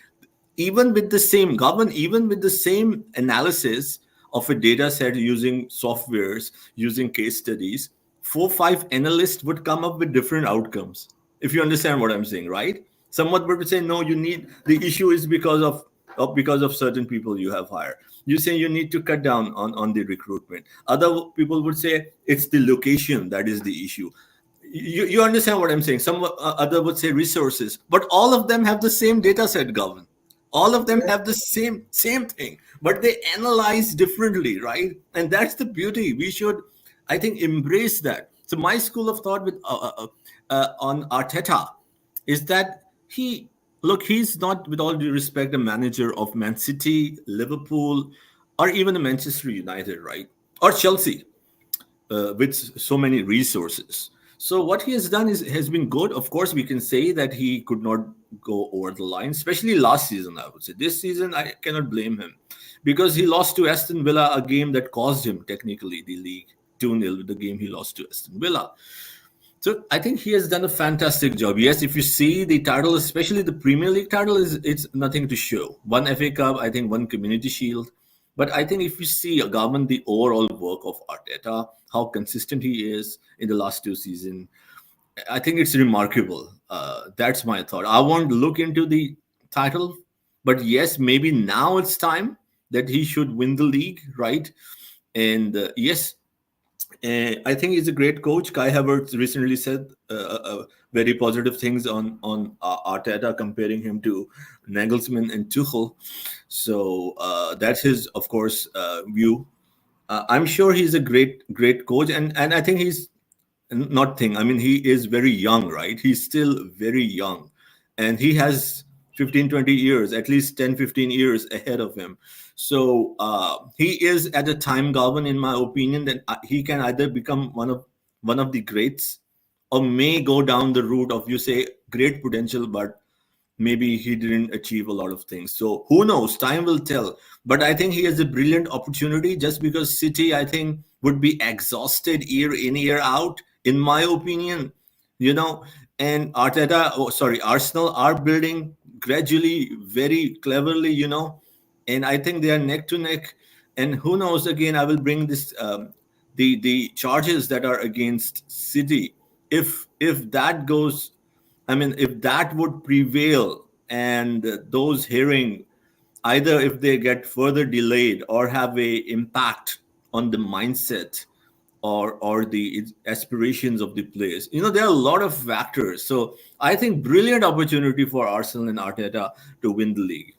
C: Even with the same govern, even with the same analysis of a data set, using softwares, using case studies, 4 5 analysts would come up with different outcomes, if you understand what I'm saying, right? Someone would say, no, you need, the issue is because of certain people you have hired. You say you need to cut down on the recruitment. Other people would say it's the location that is the issue. You understand what I'm saying? Some other would say resources, but all of them have the same data set, Govern. All of them
B: Yeah,
C: have the same thing, but they analyze differently, right? And that's the beauty. We should, I think, embrace that. So my school of thought with on Arteta is that he, look, he's not, with all due respect, a manager of Man City, Liverpool, or even a Manchester United, right? Or Chelsea, with so many resources. So what he has done has been good. Of course, we can say that he could not go over the line, especially last season. I would say this season I cannot blame him, because he lost to Aston Villa, a game that cost him technically the league, 2-0, with the game he lost to Aston Villa. So I think he has done a fantastic job. Yes, if you see the title, especially the Premier League title, is it's nothing to show. One FA Cup, I think one Community Shield. But I think if you see Garmin, the overall work of Arteta, how consistent he is in the last 2 seasons, I think it's remarkable. That's my thought. I won't look into the title, but yes, maybe now it's time that he should win the league, right? And yes, I think he's a great coach. Kai Havertz recently said very positive things on Arteta, comparing him to Nagelsmann and Tuchel. So that's his, of course, view. I'm sure he's a great coach, and I think he's not thing. I mean, he is very young, right? He's still very young, and he has 15, 20 years, at least 10, 15 years ahead of him. So he is at a time, Garvin, in my opinion, that he can either become one of the greats, or may go down the route of, you say, great potential, but maybe he didn't achieve a lot of things. So who knows? Time will tell. But I think he has a brilliant opportunity just because City, I think, would be exhausted year in, year out, in my opinion, you know. And Arsenal are building gradually, very cleverly, and I think they are neck to neck. And who knows? Again, I will bring this the charges that are against City. If that goes, I mean, if that would prevail, and those hearing, either if they get further delayed or have a impact on the mindset or the aspirations of the players, there are a lot of factors. So I think brilliant opportunity for Arsenal and Arteta to win the league.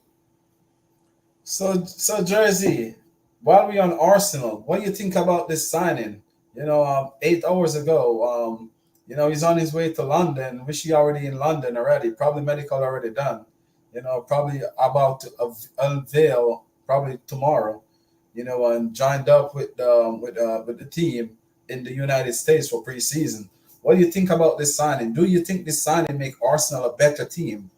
B: So Jersey, while we on Arsenal, what do you think about this signing? 8 hours ago, he's on his way to London. Wish he already in London already. Probably medical already done. Probably about to unveil probably tomorrow. And joined up with the team in the United States for preseason. What do you think about this signing? Do you think this signing make Arsenal a better team?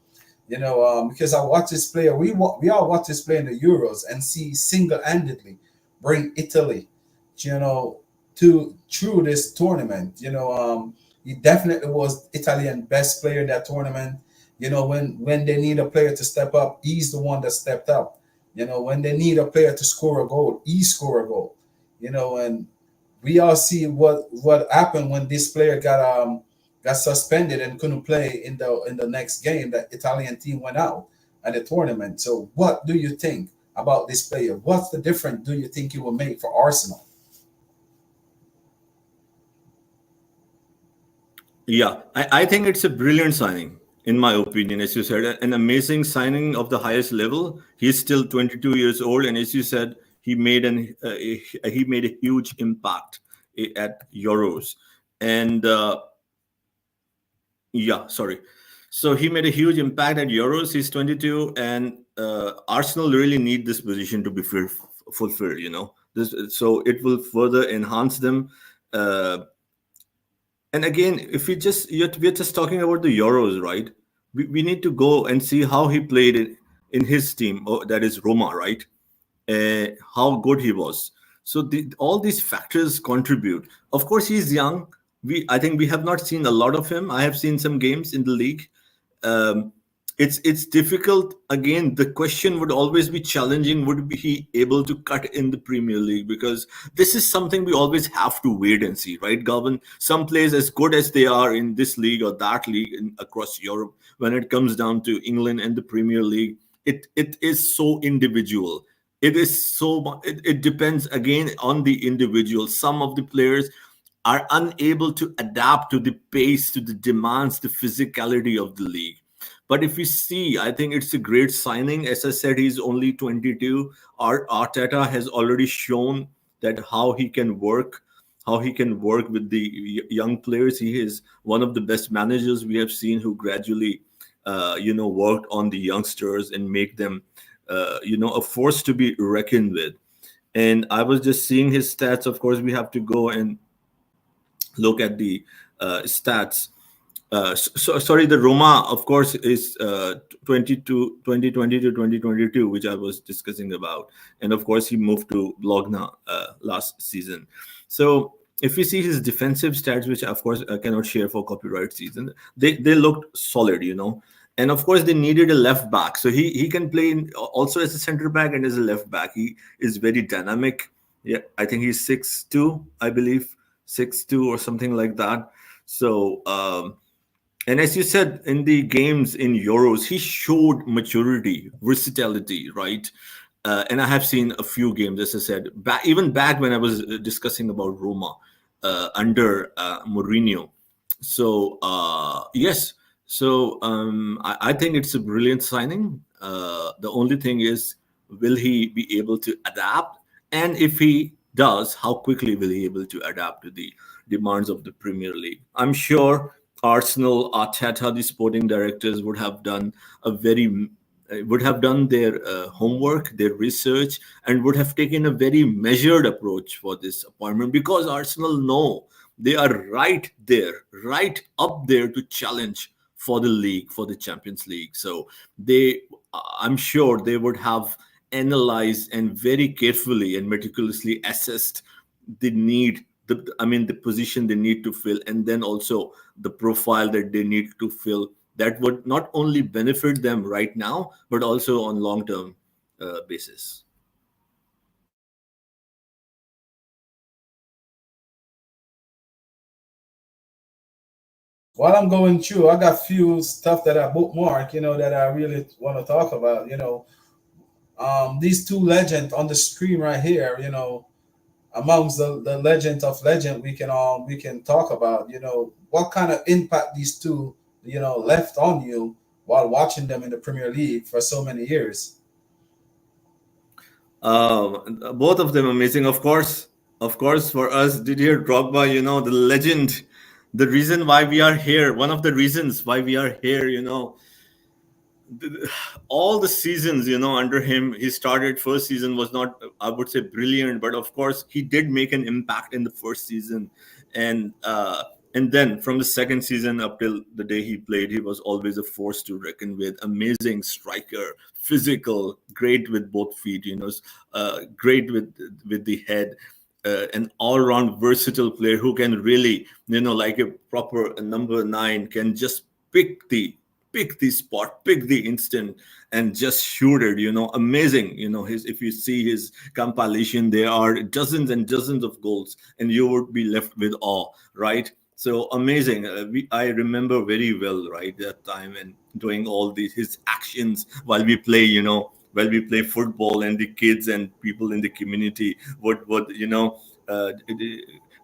B: Because I watch this player, we all watch this player in the Euros and see single-handedly bring Italy, to through this tournament. He definitely was Italian best player in that tournament. When they need a player to step up, he's the one that stepped up. When they need a player to score a goal, he score a goal. And we all see what happened when this player got suspended and couldn't play in the next game. That Italian team went out at the tournament. So what do you think about this player? What's the difference do you think he will make for Arsenal?
C: Yeah, I think it's a brilliant signing, in my opinion. As you said, an amazing signing of the highest level. He's still 22 years old, and as you said, he made a huge impact at Euros, and yeah, sorry. So he made a huge impact at Euros. He's 22, and Arsenal really need this position to be fulfilled. So it will further enhance them. Uh, and again, if we're just talking about the Euros, right? We need to go and see how he played in his team. Oh, that is Roma, right? How good he was. So all these factors contribute. Of course, he's young. I think we have not seen a lot of him. I have seen some games in the league. Um, it's difficult. Again, the question would always be challenging. Would be he able to cut in the Premier League? Because this is something we always have to wait and see, right, Garvan? Some players, as good as they are in this league or that league across Europe, when it comes down to England and the Premier League, it is so individual. It depends again on the individual. Some of the players are unable to adapt to the pace, to the demands, the physicality of the league. But if you see, I think it's a great signing. As I said, he's only 22. Arteta has already shown that how he can work with the young players. He is one of the best managers we have seen who gradually, worked on the youngsters and make them, a force to be reckoned with. And I was just seeing his stats. Of course, we have to go and look at the stats. Sorry, the Roma, of course, is 2020 to 2022, which I was discussing about. And of course, he moved to Bologna last season. So if you see his defensive stats, which of course I cannot share for copyright season, they looked solid, And of course, they needed a left back. So he can play also as a center back and as a left back. He is very dynamic. Yeah, I think he's 6'2", I believe, 6'2" or something like that. So, and as you said, in the games in Euros, he showed maturity, versatility, right? And I have seen a few games, as I said, even back when I was discussing about Roma under Mourinho. So, yes. So I think it's a brilliant signing. The only thing is, will he be able to adapt? And if he does, how quickly will he be able to adapt to the demands of the Premier League? I'm sure Arsenal, Arteta, the sporting directors would have done their homework, their research, and would have taken a very measured approach for this appointment, because Arsenal know they are right there, right up there to challenge for the league, for the Champions League. So they, I'm sure they would have analyzed and very carefully and meticulously assessed the need, the position they need to fill, and then also the profile that they need to fill, that would not only benefit them right now but also on long term basis.
B: While I'm going through, I got few stuff that I bookmark, that I really want to talk about. These two legends on the screen right here, amongst the legend of legend, we can talk about, what kind of impact these two, left on you while watching them in the Premier League for so many years.
C: Both of them amazing, of course, for us, Didier Drogba, the legend, the reason why we are here, one of the reasons why we are here, all the seasons, under him, he started first season was not, I would say, brilliant, but of course he did make an impact in the first season, and and then from the second season up till the day he played, he was always a force to reckon with. Amazing striker, physical, great with both feet, great with the head. An all-round versatile player who can really, like a proper number nine, can just pick the spot, pick the instant, and just shoot it. Amazing. His, if you see his compilation, there are dozens and dozens of goals, and you would be left with awe, right? So amazing. I remember very well, right, that time, and doing all these his actions while we play. While we play football, and the kids and people in the community would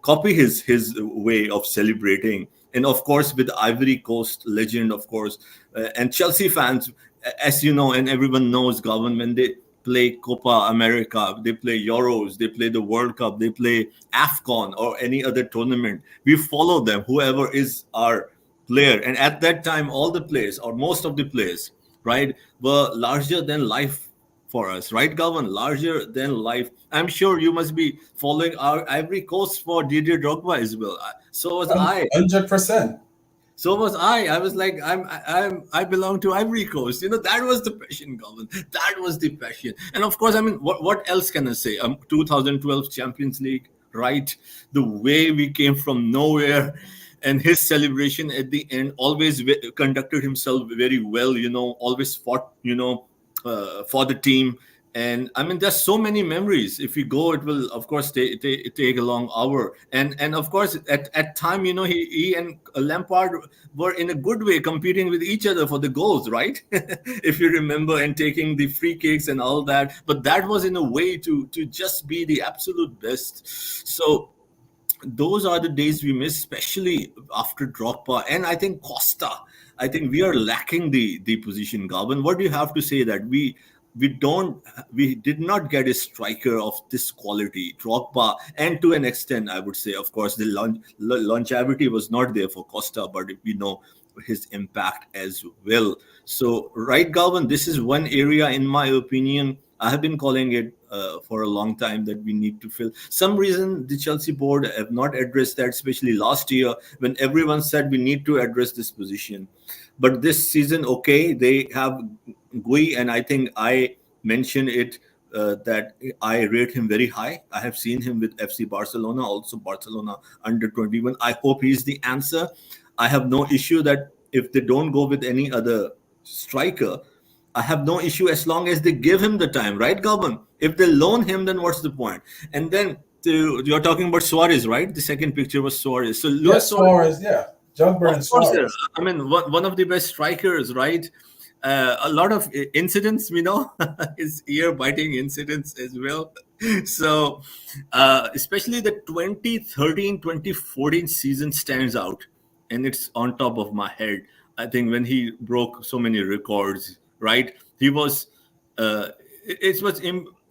C: copy his way of celebrating. And of course, with Ivory Coast legend, of course, and Chelsea fans, as you know, and everyone knows, Garvan, when they play Copa America, they play Euros, they play the World Cup, they play AFCON or any other tournament, we follow them, whoever is our player. And at that time, all the players, or most of the players, right, were larger than life for us, right, Garvan? Larger than life. I'm sure you must be following our Ivory Coast for Didier Drogba as well. So was I.
B: 100%.
C: So was I. I was like, I belong to Ivory Coast. That was the passion, Garvan. That was the passion. And of course, what else can I say? 2012 Champions League, right? The way we came from nowhere, and his celebration at the end, always conducted himself very well. Always fought, for the team. And there's so many memories. If you go, it will of course take a long hour. And of course, at time, he and Lampard were in a good way competing with each other for the goals, right? If you remember, and taking the free kicks and all that. But that was in a way to just be the absolute best. So those are the days we miss, especially after Drogba and I think Costa. I think we are lacking the position. Garvan, what do you have to say that we did not get a striker of this quality, Drogba, and to an extent, I would say, of course, the longevity was not there for Costa, but we know his impact as well. So, right, Garvan, this is one area, in my opinion, I have been calling it for a long time, that we need to fill. Some reason the Chelsea board have not addressed that, especially last year when everyone said we need to address this position. But this season, okay, they have Gui, and I think I mentioned it, that I rate him very high. I have seen him with FC Barcelona, also Barcelona under 21. I hope he's the answer. I have no issue that if they don't go with any other striker, I have no issue as long as they give him the time, right, Garvan? If they loan him, then what's the point? And then you're talking about Suarez, right? The second picture was Suarez. So Luis
B: Yes, Suarez, yeah. John Burns
C: of course,
B: Suarez.
C: one of the best strikers, right? A lot of incidents, his ear biting incidents as well. So, especially the 2013-2014 season stands out, and it's on top of my head. I think when he broke so many records, right? He was, it was,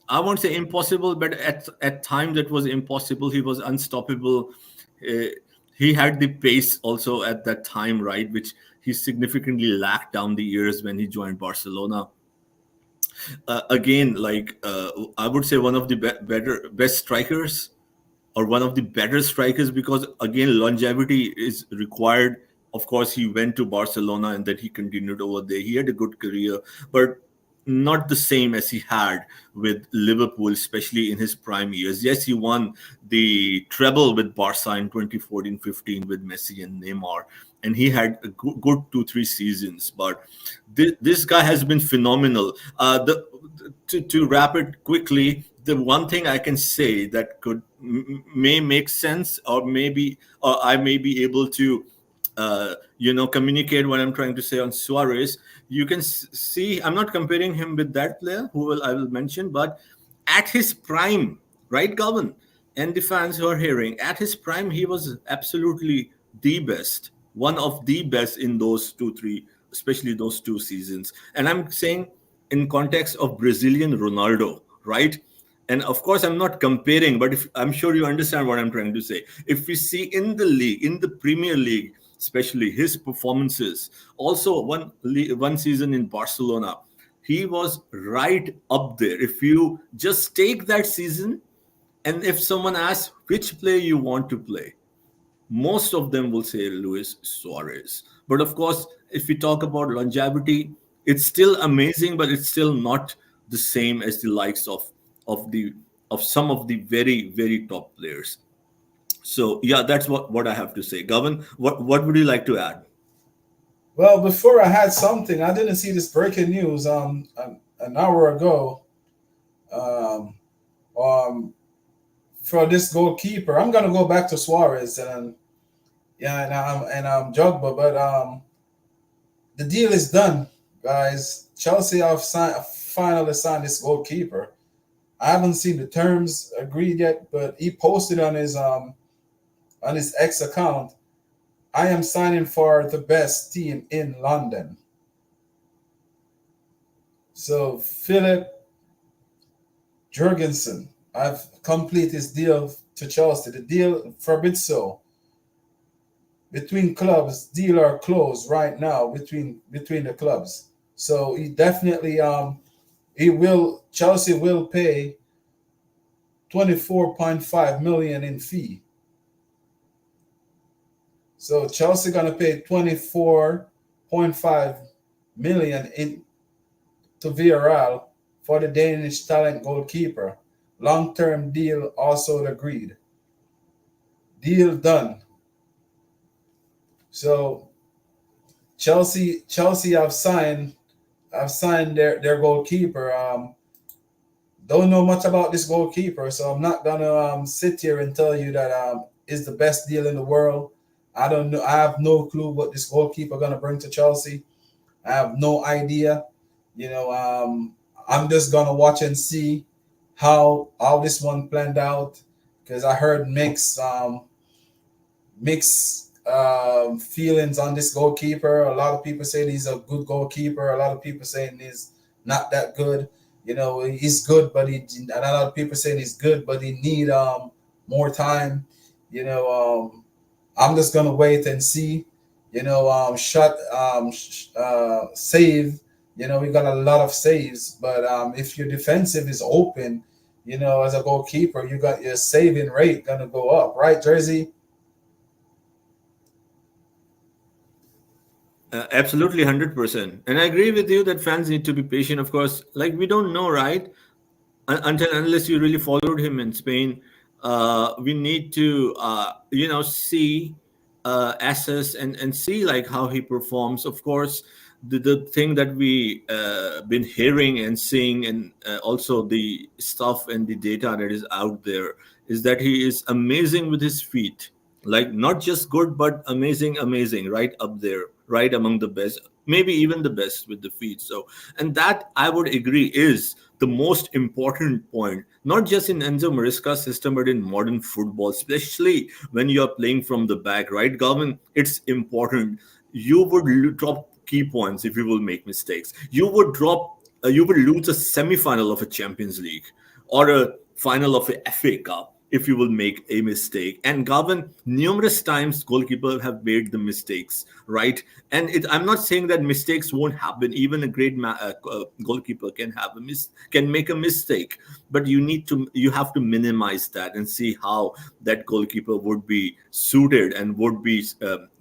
C: I won't say impossible, but at times it was impossible. He was unstoppable. Uh, he had the pace also at that time, right? Which he significantly lacked down the years when he joined Barcelona. Again, I would say one of the best strikers, or one of the better strikers, because again, longevity is required Of course, he went to Barcelona and then he continued over there. He had a good career, but not the same as he had with Liverpool, especially in his prime years. Yes, he won the treble with Barca in 2014-15 with Messi and Neymar, and he had a good 2-3 seasons. But this guy has been phenomenal. To wrap it quickly, the one thing I can say that may make sense, or maybe I may be able to communicate what I'm trying to say on Suarez. You can see I'm not comparing him with that player I will mention, but at his prime, right, Garvan, and the fans who are hearing, at his prime, he was absolutely the best, one of the best in those 2-3, especially those 2 seasons. And I'm saying in context of Brazilian Ronaldo, right? And of course, I'm not comparing, but if I'm sure you understand what I'm trying to say. If we see in the league, in the Premier League, especially his performances, also one season in Barcelona, he was right up there. If you just take that season, and if someone asks which player you want to play, most of them will say Luis Suarez. But of course, if we talk about longevity, it's still amazing, but it's still not the same as the likes of the of some of the very, very top players. So yeah, that's what I have to say. Govern, what would you like to add?
B: Well, before I had something, I didn't see this breaking news an hour ago. Um, um, for this goalkeeper, I'm gonna go back to Suarez and yeah, and Jogba, but the deal is done, guys. Chelsea have finally signed this goalkeeper. I haven't seen the terms agreed yet, but he posted on his X account, I am signing for the best team in London. So Philip Jurgensen, I've completed his deal to Chelsea. The deal Fabrizio between clubs, deal are closed right now between the clubs. So he definitely Chelsea will pay 24.5 million in fee. So Chelsea gonna pay 24.5 million in to Villarreal for the Danish talent goalkeeper. Long-term deal also agreed. Deal done. So Chelsea have signed their goalkeeper. Don't know much about this goalkeeper, so I'm not gonna sit here and tell you that is the best deal in the world. I don't know. I have no clue what this goalkeeper gonna bring to Chelsea. I have no idea. I'm just gonna watch and see how this one planned out because I heard mixed feelings on this goalkeeper. A lot of people say he's a good goalkeeper. A lot of people saying he's not that good. He's good, but a lot of people saying he's good, but he need more time. I'm just gonna wait and see. Save. We got a lot of saves, but if your defensive is open, as a goalkeeper, you got your saving rate gonna go up, right, Jersey?
C: Absolutely, 100%. And I agree with you that fans need to be patient. Of course, like we don't know, right? Unless you really followed him in Spain, we need to see, assess and see like how he performs. Of course, the thing that we been hearing and seeing, and also the stuff and the data that is out there, is that he is amazing with his feet. Like not just good, but amazing, right up there, right among the best, maybe even the best with the feet. So, and that I would agree is the most important point, not just in Enzo Maresca's system, but in modern football, especially when you are playing from the back, right, Garvin? It's important. You would drop key points if you will make mistakes. You would lose a semi-final of a Champions League or a final of a FA Cup if you will make a mistake. And Garvan, numerous times goalkeepers have made the mistakes, right? And I'm not saying that mistakes won't happen. Even a great goalkeeper can make a mistake, but you have to minimize that and see how that goalkeeper would be suited and would be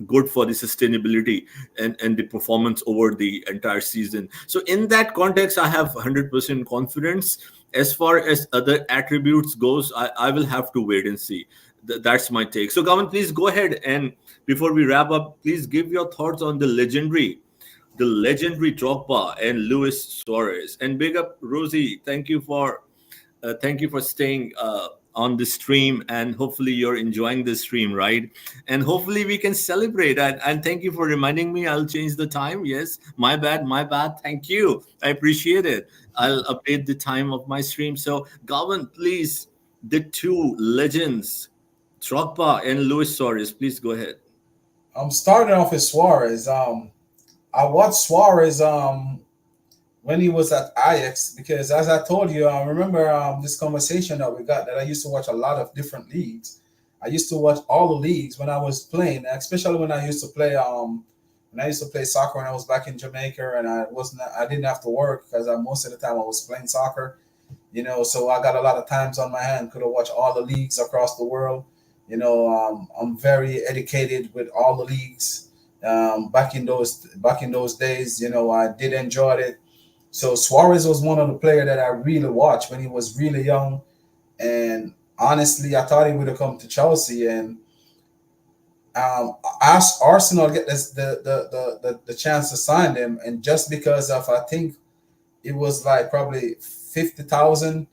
C: good for the sustainability and the performance over the entire season. So in that context, I have 100% confidence. As far as other attributes goes, I will have to wait and see. That's my take. So Gavan, please go ahead, and before we wrap up, please give your thoughts on the legendary Drogba and Luis Suarez. And big up Rosie. Thank you for staying on the stream, and hopefully you're enjoying the stream, right? And hopefully we can celebrate. And thank you for reminding me. I'll change the time. Yes, my bad, my bad. Thank you. I appreciate it. I'll update the time of my stream. So, Galvin, please, the two legends, Drogba and Luis Suarez, please go ahead.
B: I'm starting off with Suarez. I watched Suarez when he was at Ajax, because as I told you, I remember this conversation that we got, that I used to watch a lot of different leagues. I used to watch all the leagues when I was playing, especially when I used to play soccer when I was back in Jamaica, and I didn't have to work because most of the time I was playing soccer, so I got a lot of times on my hand, could have watched all the leagues across the world. I'm very educated with all the leagues. Back in those days, I did enjoy it. So Suarez was one of the players that I really watched when he was really young, and honestly, I thought he would have come to Chelsea, and asked Arsenal get the chance to sign him, and just because of, I think it was like probably 50,000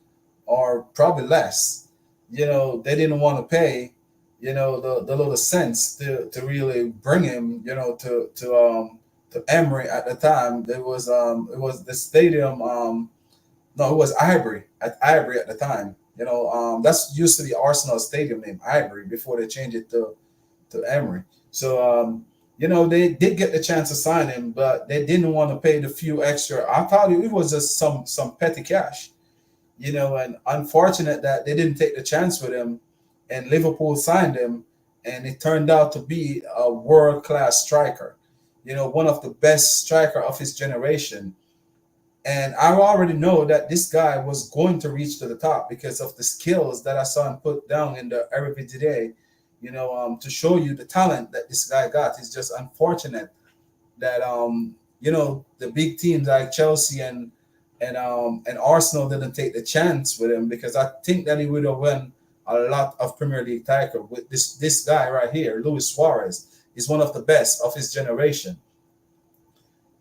B: or probably less, they didn't want to pay, the little cents to really bring him, to Emery at the time. It was the stadium. No, it was Ivory at the time. That's used to be Arsenal stadium name, Ivory, before they changed it to Emery. So they did get the chance to sign him, but they didn't want to pay the few extra. I thought it was just some petty cash, and unfortunate that they didn't take the chance with him, and Liverpool signed him, and it turned out to be a world-class striker, one of the best striker of his generation. And I already know that this guy was going to reach to the top because of the skills that I saw him put down in the Arabic today, to show you the talent that this guy got. It's just unfortunate that the big teams like Chelsea and Arsenal didn't take the chance with him, because I think that he would have won a lot of Premier League titles with this guy right here. Luis Suarez is one of the best of his generation.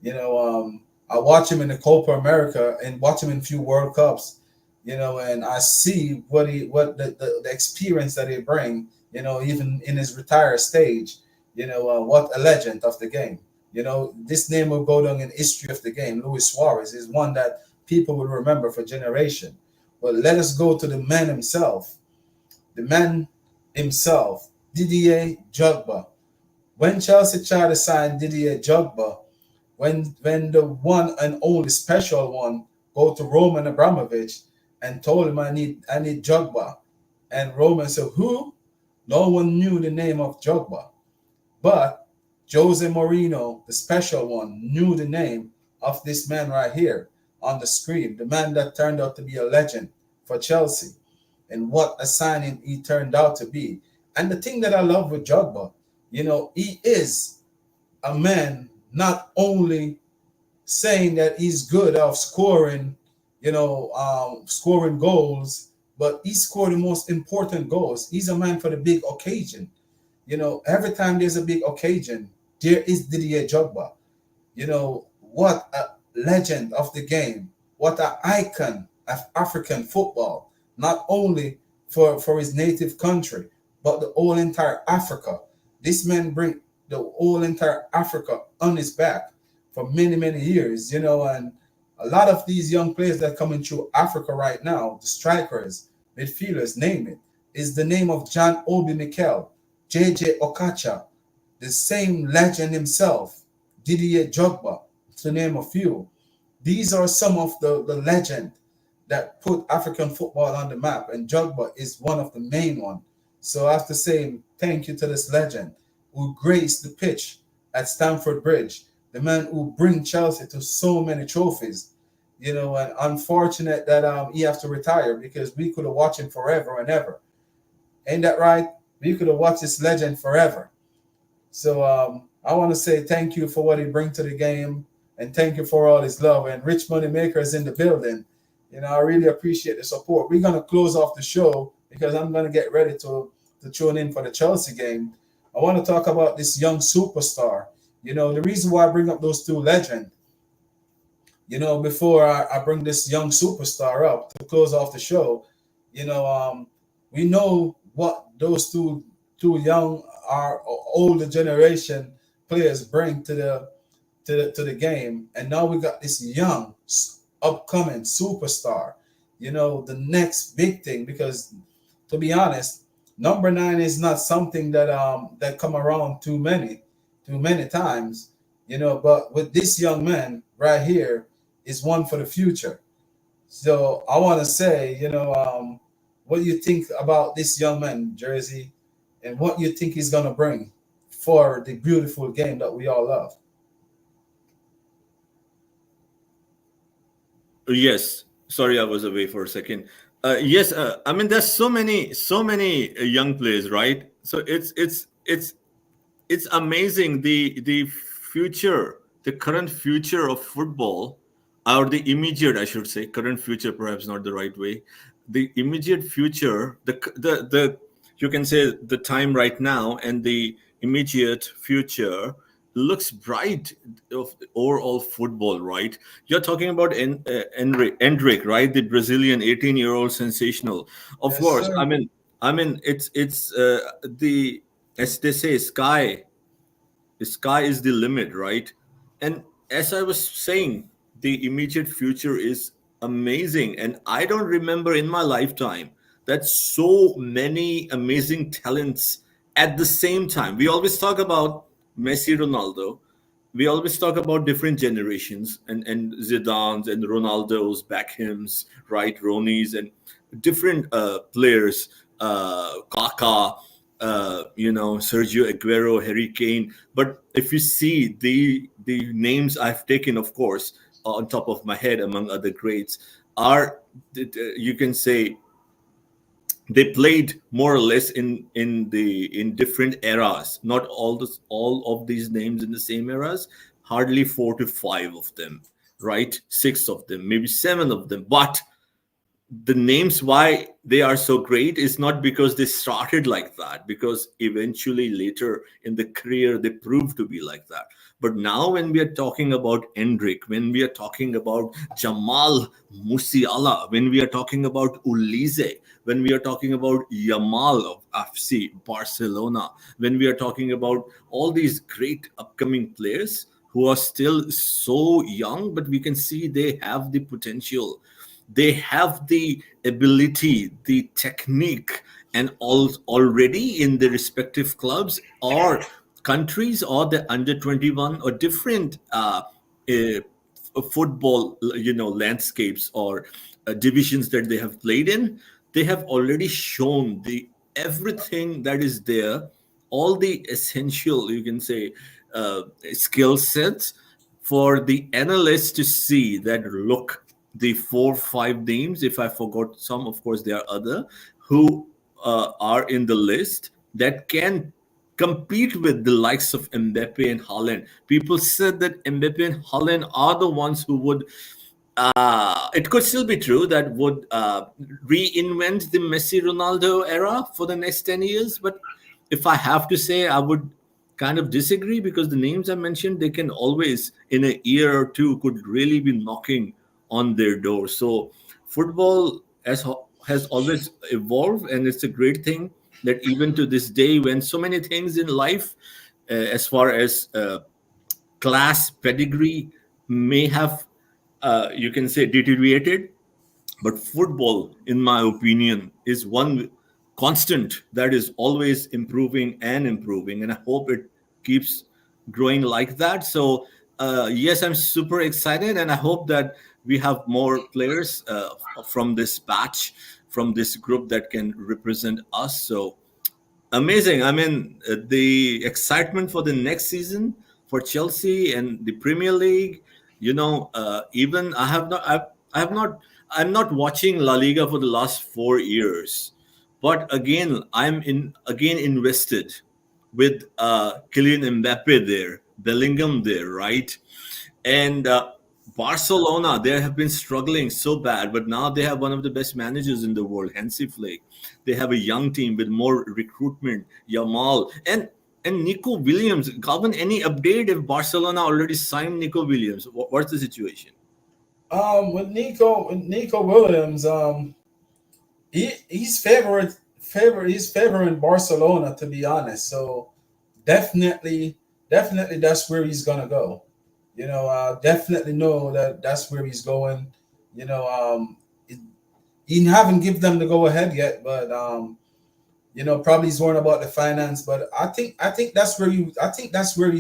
B: I watch him in the Copa America and watch him in a few World Cups, and I see what the experience that he bring, even in his retired stage, what a legend of the game. This name will go down in history of the game. Luis Suarez is one that people will remember for generation. But let us go to the man himself. The man himself, Didier Drogba. When Chelsea tried to sign Didier Drogba, when the one and only special one go to Roman Abramovich and told him, I need Drogba, and Roman said, who? No one knew the name of Drogba, but Jose Mourinho, the special one, knew the name of this man right here on the screen, the man that turned out to be a legend for Chelsea, and what a signing he turned out to be. And the thing that I love with Drogba, he is a man not only saying that he's good at scoring, scoring goals, but he scored the most important goals. He's a man for the big occasion. Every time there's a big occasion, there is Didier Drogba. What a legend of the game. What an icon of African football, not only for his native country, but the whole entire Africa. This man bring the whole entire Africa on his back for many, many years, and a lot of these young players that coming through Africa right now, the strikers, midfielders, name it, is the name of John Obi Mikel, JJ Okacha, the same legend himself, Didier Drogba, to name a few. These are some of the legend that put African football on the map, and Jugba is one of the main one. So I have to say thank you to this legend who graced the pitch at Stamford Bridge, the man who bring Chelsea to so many trophies. And unfortunate that he have to retire because we could have watched him forever and ever. Ain't that right? We could have watched this legend forever. So I want to say thank you for what he bring to the game, and thank you for all his love. And Rich Money Maker is in the building. I really appreciate the support. We're gonna close off the show because I'm gonna get ready to tune in for the Chelsea game. I want to talk about this young superstar. The reason why I bring up those two legends, before I bring this young superstar up to close off the show, we know what those two young our older generation players bring to the game, and now we got this young upcoming superstar. The next big thing, because to be honest, number nine is not something that come around too many times. But with this young man right here is one for the future. So I want to say, what do you think about this young man, Jersey, and what you think he's gonna bring for the beautiful game that we all love?
C: Yes, sorry, I was away for a second. Yes, I mean there's so many young players, right? So it's amazing the future, the current future of football, or the immediate, I should say, current future, perhaps not the right way. The immediate future, the you can say the time right now and the immediate future looks bright of the overall football, right? You're talking about Endrick, right? The Brazilian 18-year-old sensational. Of
B: Yes,
C: course,
B: sir.
C: I mean, it's the, as they say, sky is the limit, right? And as I was saying, the immediate future is amazing. And I don't remember in my lifetime that so many amazing talents at the same time. We always talk about Messi, Ronaldo. We always talk about different generations, and Zidane's and Ronaldo's, Beckham's, right, Ronnie's, and different players, Kaká, Sergio Aguero, Harry Kane. But if you see the names I've taken, of course, on top of my head, among other greats, are, you can say, they played more or less in different eras. Not all of these names in the same eras. Hardly 4 to 5 of them, right? 6 of them, maybe 7 of them. But the names, why they are so great is not because they started like that, because eventually later in the career they proved to be like that. But now when we are talking about Endrick, when we are talking about Jamal Musiala, when we are talking about Ulize, when we are talking about Yamal of FC Barcelona, when we are talking about all these great upcoming players who are still so young, but we can see they have the potential, they have the ability, the technique, and all already in the respective clubs or countries, or the under 21 or different football, landscapes, or divisions that they have played in. They have already shown the everything that is there, all the essential, you can say, skill sets for the analysts to see that, look, the 4 5 names, if I forgot some, of course there are other who are in the list that can compete with the likes of Mbappe and Haaland. People said that Mbappe and Haaland are the ones who would, it could still be true, that would reinvent the Messi Ronaldo era for the next 10 years. But if I have to say, I would kind of disagree, because the names I mentioned, they can always, in a year or two, could really be knocking on their door. So football has always evolved, and it's a great thing that even to this day, when so many things in life, as far as class pedigree may have, you can say, deteriorated, but football, in my opinion, is one constant that is always improving and improving, and I hope it keeps growing like that. So yes, I'm super excited, and I hope that we have more players from this batch, from this group that can represent us. So amazing. I mean, the excitement for the next season for Chelsea and the Premier League. Even I have not, I'm not watching La Liga for the last 4 years, but again, I'm in again invested with Kylian Mbappe there, Bellingham there, right? And Barcelona, they have been struggling so bad, but now they have one of the best managers in the world, Hansi Flick. They have a young team with more recruitment, Yamal and Nico Williams. Garvan, any update if Barcelona already signed Nico Williams? What's the situation?
B: With Nico Williams, he's favoring Barcelona, to be honest. So definitely, definitely that's where he's gonna go. Definitely know that that's where he's going. You know, it, he haven't given them the go ahead yet, but probably he's worrying about the finance. But I think that's where you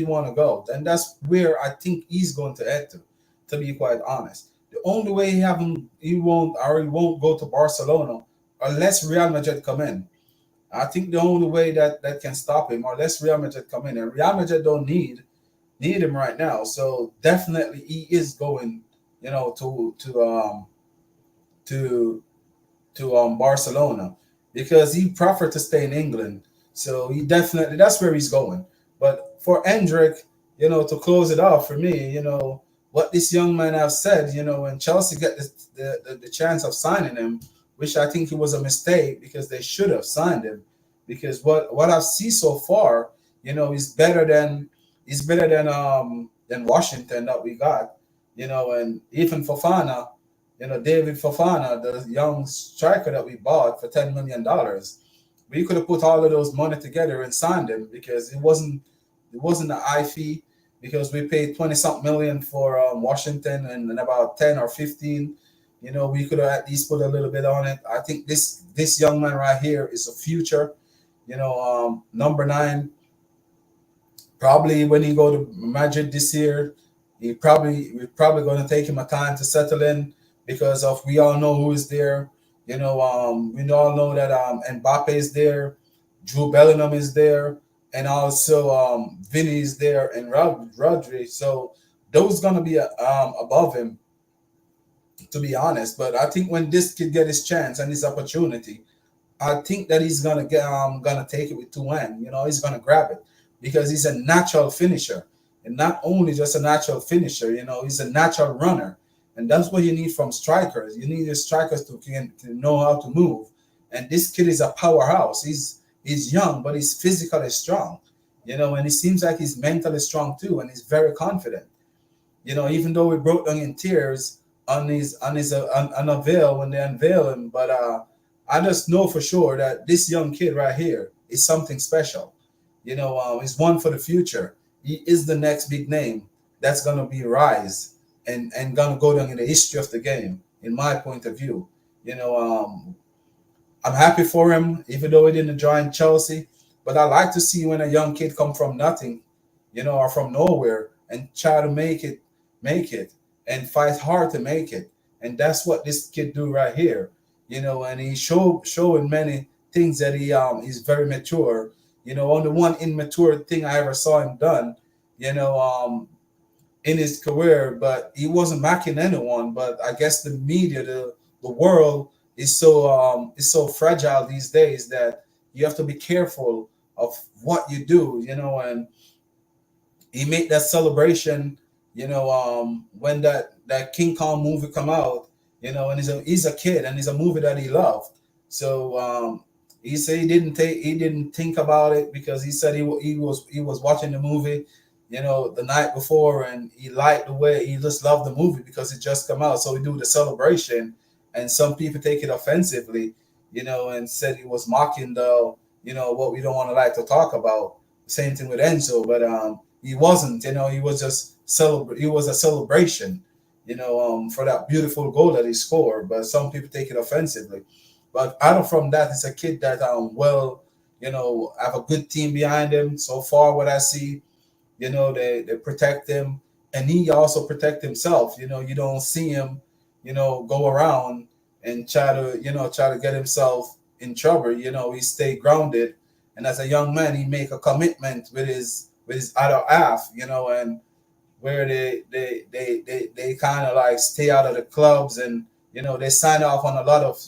B: want to go, and that's where I think he's going to head to. To be quite honest, the only way he won't go to Barcelona unless Real Madrid come in. I think the only way that can stop him, or unless Real Madrid come in, and Real Madrid don't need him right now. So definitely he is going, to Barcelona, because he preferred to stay in England. So he definitely, that's where he's going. But for Endrick, to close it off for me, what this young man have said, when Chelsea get the chance of signing him, which I think it was a mistake because they should have signed him, because what I've seen so far, is better than Washington that we got, and even Fofana, David Fofana, the young striker that we bought for $10 million. We could have put all of those money together and signed him, because it wasn't a high fee, because we paid 20 something million for Washington, and about 10 or 15. We could have at least put a little bit on it. I think this young man right here is a future. Number 9. Probably when he go to Madrid this year, we're probably going to take him a time to settle in, because of we all know who is there. We all know that Mbappe is there, Drew Bellingham is there, and also Vinny is there, and Rodri. So those gonna be above him, to be honest. But I think when this kid get his chance and his opportunity, I think that he's gonna take it with two hands. He's gonna grab it, because he's a natural finisher, and not only just a natural finisher. He's a natural runner, and that's what you need from strikers. You need your strikers to know how to move. And this kid is a powerhouse. He's young, but he's physically strong. And he seems like he's mentally strong too, and he's very confident. Even though we broke down in tears on his unveil when they unveil him, but I just know for sure that this young kid right here is something special. He's one for the future. He is the next big name that's gonna be rise and gonna go down in the history of the game, in my point of view. I'm happy for him, even though he didn't join Chelsea. But I like to see when a young kid come from nothing, or from nowhere, and try to make it, and fight hard to make it. And that's what this kid do right here. And he showing many things that he's very mature. Only one immature thing I ever saw him done, you know, um, in his career, but he wasn't backing anyone. But I guess the media, the world is so fragile these days that you have to be careful of what you do, and he made that celebration, when that King Kong movie come out, and he's a kid, and it's a movie that he loved. So he said he didn't think about it, because he said he was watching the movie, the night before, and he liked the way he just loved the movie because it just come out. So we do the celebration, and some people take it offensively, and said he was mocking what we don't want to like to talk about. Same thing with Enzo, but he wasn't. He was just celebrate. It was a celebration, for that beautiful goal that he scored. But some people take it offensively. But out from that, it's a kid that have a good team behind him so far. What I see, they protect him, and he also protect himself. You don't see him, go around and try to get himself in trouble. He stay grounded, and as a young man, he make a commitment with his other half, and where they kind of like stay out of the clubs, and they sign off on a lot of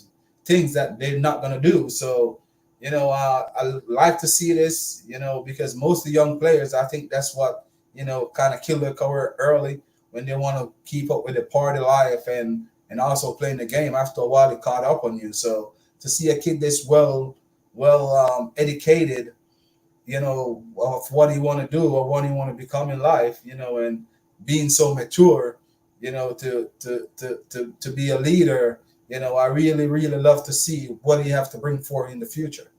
B: things that they're not going to do. So I like to see this, because most of the young players, I think that's what kind of kill their career early, when they want to keep up with the party life and also playing the game. After a while it caught up on you. So to see a kid this educated, of what he want to do or what he want to become in life, and being so mature, to be a leader, I really, really love to see what he have to bring forward in the future.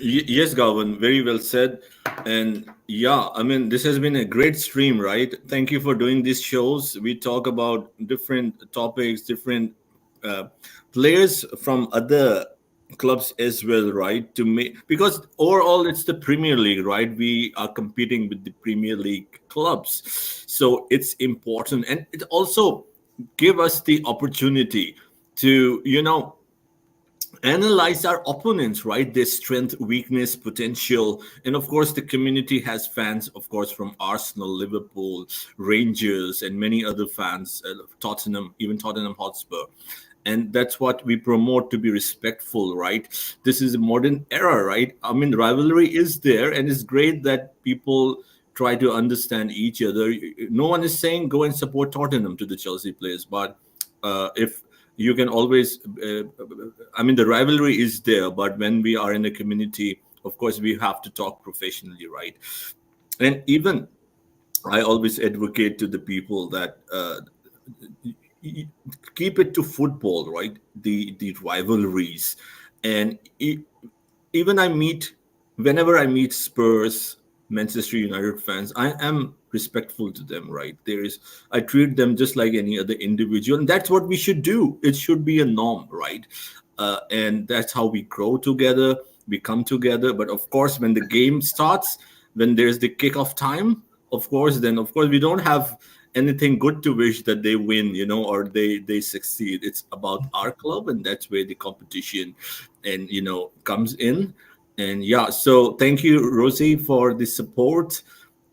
C: Yes, Garvan, very well said. And yeah, I mean, this has been a great stream, right? Thank you for doing these shows. We talk about different topics, different uh, players from other clubs as well, right? To make, because overall it's the Premier League, right? We are competing with the Premier League clubs, so it's important, and it also give us the opportunity to analyze our opponents, right? Their strength, weakness, potential. And of course, the community has fans, of course, from Arsenal, Liverpool, Rangers, and many other fans, Tottenham, even Tottenham Hotspur. And that's what we promote, to be respectful, right? This is a modern era, right? I mean, rivalry is there, and it's great that people try to understand each other. No one is saying go and support Tottenham to the Chelsea players, but if you can always I mean, the rivalry is there, but when we are in a community, of course we have to talk professionally, right? And even I always advocate to the people that keep it to football, right? The rivalries. And even whenever I meet Spurs, Manchester United fans, I am respectful to them, right? I treat them just like any other individual, and that's what we should do. It should be a norm, right? And that's how we grow together, we come together. But of course, when the game starts, when there's the kickoff time, of course we don't have anything good to wish that they win, or they succeed. It's about our club, and that's where the competition and comes in. And yeah, so thank you, Rosie, for the support.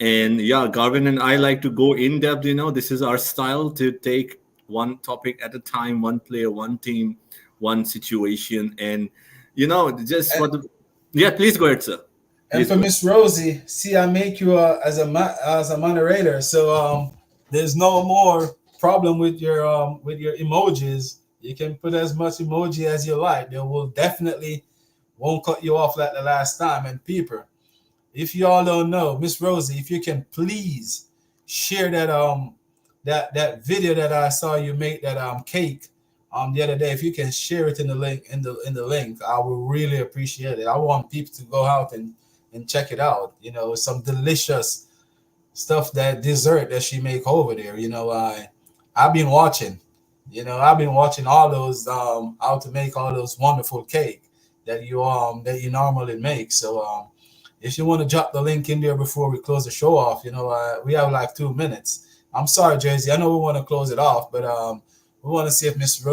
C: And yeah, Garvin and I like to go in depth. This is our style, to take one topic at a time, one player, one team, one situation. And just for
B: And
C: the yeah, please go ahead, sir.
B: And
C: Please
B: for
C: go ahead.
B: Miss Rosie, see, I make you as a moderator, so there's no more problem with your emojis. You can put as much emoji as you like. They will definitely won't cut you off like the last time. And people, if y'all don't know, Miss Rosie, if you can please share that video that I saw you make, that cake the other day. If you can share it in the link, I will really appreciate it. I want people to go out and check it out. Some delicious stuff, that dessert that she make over there. I've been watching. I've been watching all those how to make all those wonderful cake that you normally make. So if you want to drop the link in there before we close the show off, we have like 2 minutes. I'm sorry, Jersey. I know we want to close it off, but we want to see if Miss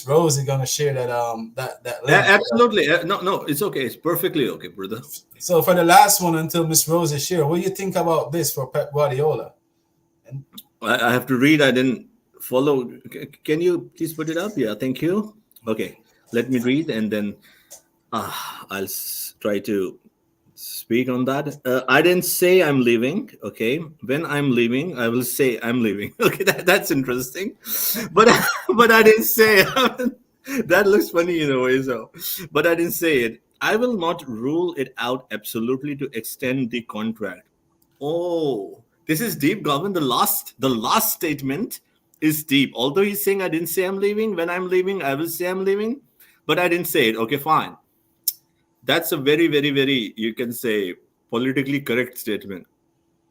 B: Rose is gonna share that
C: Yeah,
B: link.
C: absolutely. No, no, it's okay. It's perfectly okay, brother.
B: So for the last one, until Miss Rose is share, what do you think about this for Pep Guardiola? And
C: I have to read. I didn't follow. Can you please put it up? Yeah, thank you. Okay, let me read, and then I'll try to speak on that. I didn't say I'm leaving. Okay, when I'm leaving, I will say I'm leaving. Okay, that's interesting, but but I didn't say. That looks funny in a way. So, but I didn't say it. I will not rule it out absolutely to extend the contract. Oh, this is deep, Governor. The last statement is deep. Although he's saying I didn't say I'm leaving. When I'm leaving, I will say I'm leaving, but I didn't say it. Okay, fine. That's a very, very, very, you can say, politically correct statement.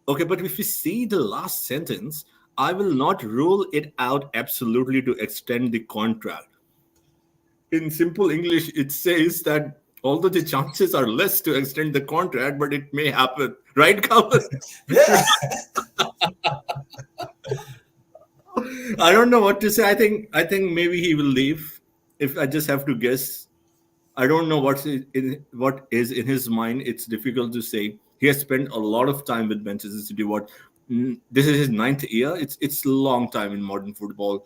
C: Okay, but if you see the last sentence, I will not rule it out absolutely to extend the contract. In simple English, it says that Although the chances are less to extend the contract, but it may happen, right, Garvan?
B: Yeah.
C: I don't know what to say. I think maybe he will leave. If I just have to guess, I don't know what is in his mind. It's difficult to say. He has spent a lot of time with Manchester City. This is his ninth year. It's a long time in modern football.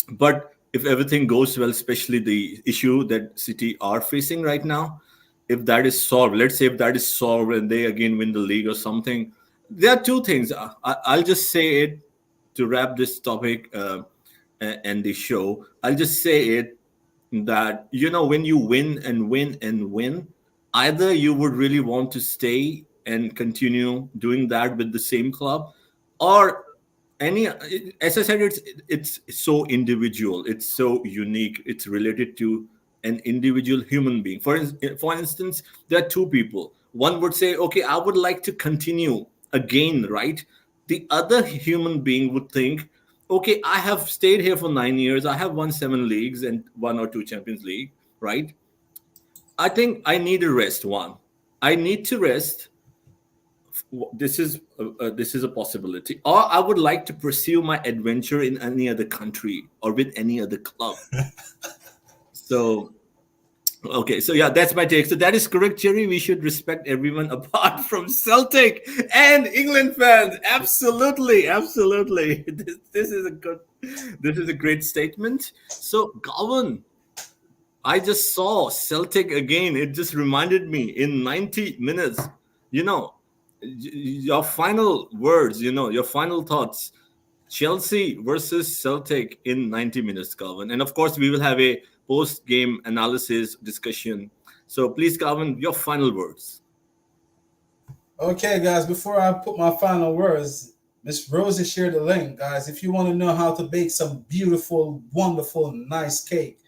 C: But if everything goes well, especially the issue that City are facing right now, if that is solved, let's say if that is solved and they again win the league or something, there are two things. I'll just say it to wrap this topic and the show. I'll just say it that when you win and win and win, either you would really want to stay and continue doing that with the same club, or as I said, it's so individual, it's so unique, it's related to an individual human being. For instance, there are two people. One would say, okay, I would like to continue again, right? The other human being would think, okay, I have stayed here for 9 years, I have won 7 leagues and 1 or 2 Champions League, right? I think I need a rest. I need to rest. This is a possibility, or I would like to pursue my adventure in any other country or with any other club. So okay, so yeah, that's my take. So that is correct, Jerry. We should respect everyone apart from Celtic and England fans. Absolutely, absolutely. This is a great statement. So Garvan, I just saw Celtic again. It just reminded me in 90 minutes, you know, your final words, your final thoughts. Chelsea versus Celtic in 90 minutes, Calvin. And of course, we will have a post game analysis discussion. So please, Calvin, your final words.
B: Okay, guys, before I put my final words, Miss Rosie shared the link, guys. If you want to know how to bake some beautiful, wonderful, nice cake,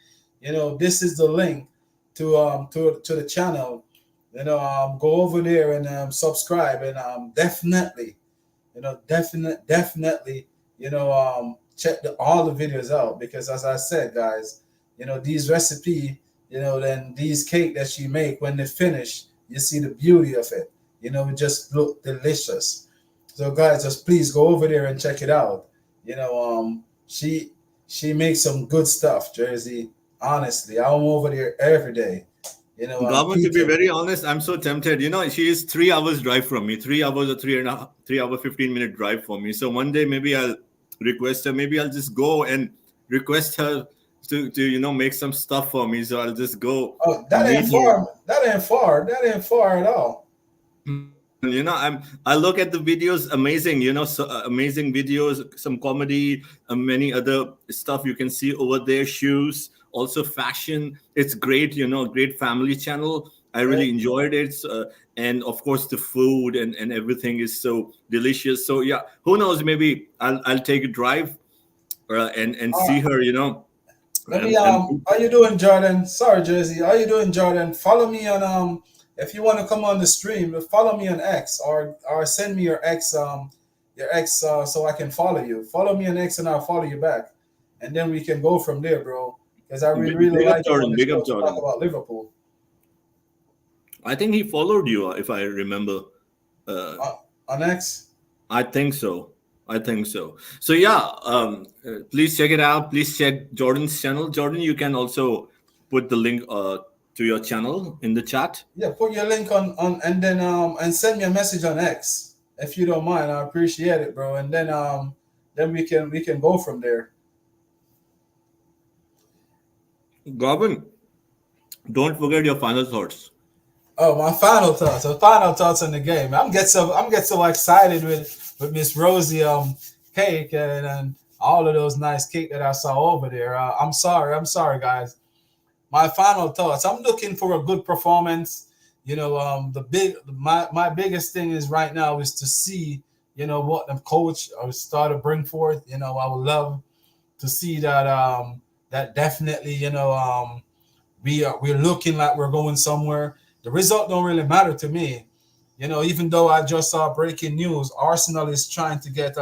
B: this is the link to the channel. Go over there and subscribe, and definitely, definitely, check all the videos out, because as I said, guys, these recipe, then these cake that she make, when they finish, you see the beauty of it. It just look delicious. So guys, just please go over there and check it out. She makes some good stuff, Jersey. Honestly, I'm over there every day.
C: Garvin, to be very honest, I'm so tempted. She is 3 hours drive from me, 3 hours or 3 hour 15-minute drive for me. So one day maybe I'll request her. Maybe I'll just go and request her to make some stuff for me. So I'll just go.
B: Oh, that ain't far. That ain't far. That ain't far at all.
C: I look at the videos, amazing, so amazing videos, some comedy, many other stuff you can see over there, shoes, also fashion. It's great, great family channel. I really enjoyed it. And of course the food and everything is so delicious. So yeah, who knows, maybe I'll take a drive and see her,
B: Let me how you doing, Jordan? Sorry, Jersey. How you doing, Jordan? Follow me on if you want to come on the stream, follow me on X, or send me your X so I can follow you. Follow me on X and I'll follow you back, and then we can go from there, bro. Because I really like
C: Jordan. Big up,
B: Jordan. Talk about Liverpool.
C: I think he followed you, if I remember.
B: On X.
C: I think so. So yeah, please check it out. Please check Jordan's channel. Jordan, you can also put the link to your channel in the chat.
B: Yeah, put your link on and then and send me a message on X if you don't mind. I appreciate it, bro. And then we can go from there.
C: Garvan, don't forget your final thoughts.
B: Oh, my final thoughts. So final thoughts on the game. I'm get so excited with Miss Rosie cake and all of those nice cake that I saw over there. I'm sorry, guys. My final thoughts. I'm looking for a good performance. My biggest thing is right now is to see, what the coach or start to bring forth. I would love to see that that definitely, we're looking like we're going somewhere. The result don't really matter to me. Even though I just saw breaking news, Arsenal is trying to get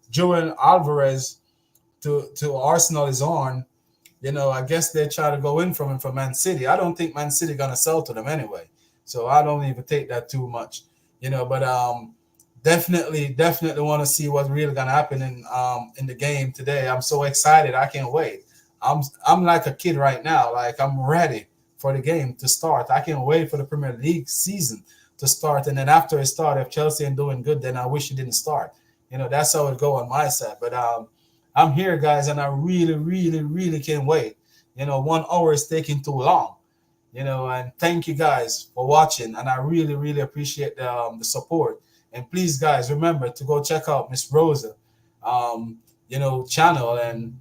B: Julian Alvarez to Arsenal is on. I guess they try to go in from him for Man City. I don't think Man City gonna sell to them anyway, so I don't even take that too much. But definitely want to see what's really gonna happen in the game today. I'm so excited. I can't wait. I'm like a kid right now. Like I'm ready for the game to start. I can't wait for the Premier League season to start. And then after it starts, if Chelsea ain't doing good, then I wish it didn't start. That's how it go on my side. But I'm here, guys, and I really can't wait. 1 hour is taking too long. And thank you guys for watching. And I really appreciate the support. And please, guys, remember to go check out Miss Rosa, channel. And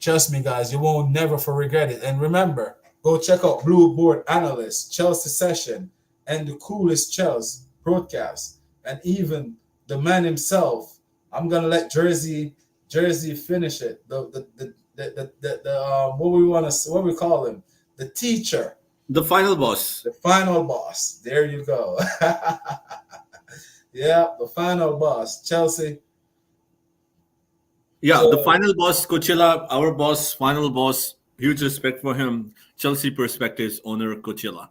B: trust me, guys, you won't never regret it. And remember, go check out Blue Board Analyst, Chelsea Session, and the Coolest Chelsea broadcast. And even the man himself. I'm gonna let Jersey finish it. The what we call him? The teacher.
C: The final boss.
B: The final boss. There you go. Yeah, the final boss. Chelsea.
C: Yeah, so, the final boss, Coachella, our boss, final boss. Huge respect for him. Chelsea Perspectives owner, Coachella.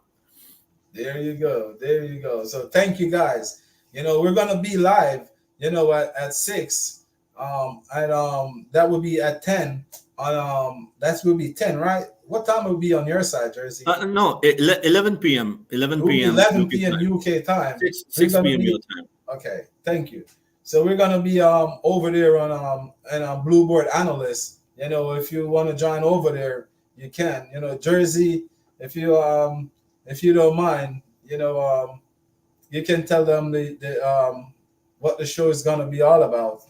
B: There you go. So thank you, guys. We're gonna be live. At 6. And that will be at 10. That will be 10, right? What time will be on your side, Jersey?
C: No, 11 p.m. 11 p.m.
B: 11 p.m. UK time.
C: 6 p.m. your time.
B: Okay, thank you. So we're gonna be over there on Blue Board Analyst. If you want to join over there, you can. Jersey, if you don't mind, you can tell them the what the show is gonna be all about,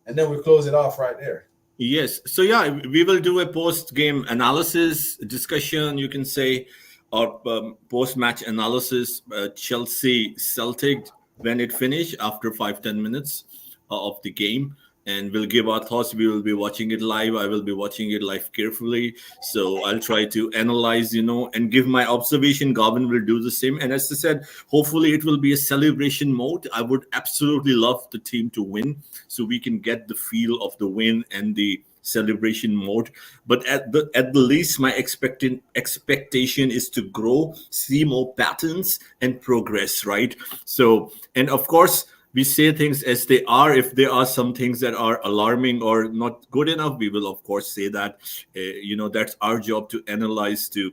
B: and then we close it off right there.
C: Yes. So yeah, we will do a post-game analysis discussion, you can say, or post-match analysis. Chelsea Celtic when it finished after 5-10 minutes of the game, and we'll give our thoughts. We will be watching it live. I will be watching it live carefully. So I'll try to analyze, and give my observation. Garvan will do the same. And as I said, hopefully it will be a celebration mode. I would absolutely love the team to win so we can get the feel of the win and the celebration mode. But at the least, my expectation is to grow, see more patterns and progress, right? So, and of course, we say things as they are. If there are some things that are alarming or not good enough, we will of course say that. That's our job to analyze, to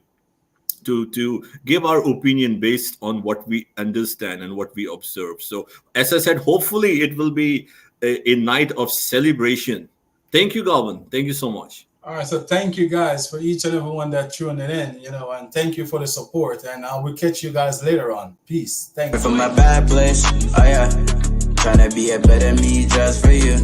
C: give our opinion based on what we understand and what we observe. So, as I said, hopefully it will be a night of celebration. Thank you, Garvan. Thank you so much.
B: All right, so thank you guys for each and everyone that tuned in, and thank you for the support. And I will catch you guys later on. Peace. Thank you.
A: From my bad place, oh yeah, trying to be a better me just for you.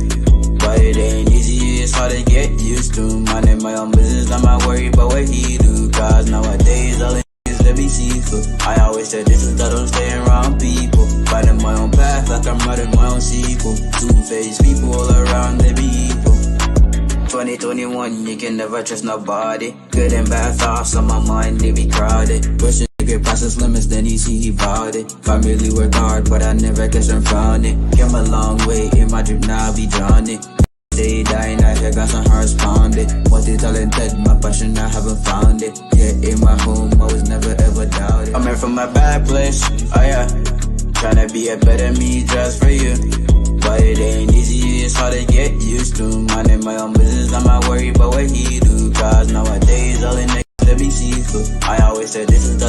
A: But it ain't easy, it's hard to get used to. Minding my own business, I'm not worried about what he do. Cause nowadays, all it is to be seafood. I always said this is that I'm staying around people. Finding my own path like I'm writing my own sequel. Two-faced people all around, they be equal. 2021, you can never trust nobody. Good and bad thoughts on my mind, they be crowded. Pushing to get past his limits, then he see he bought it. Family work hard, but I never guess I'm found it. Came a long way in my dream, now I be drowning. Day dying, I hear got some hearts pounded. Multi-talented, my passion, I haven't found it. Yeah, in my home, I was never ever doubted. I'm here from a bad place, oh yeah. Tryna be a better me just for you. But it ain't easy, it's hard to get used to. Minding my own business, I'm not worried about what he do. Cause nowadays, all in the to be seafood. I always said this is the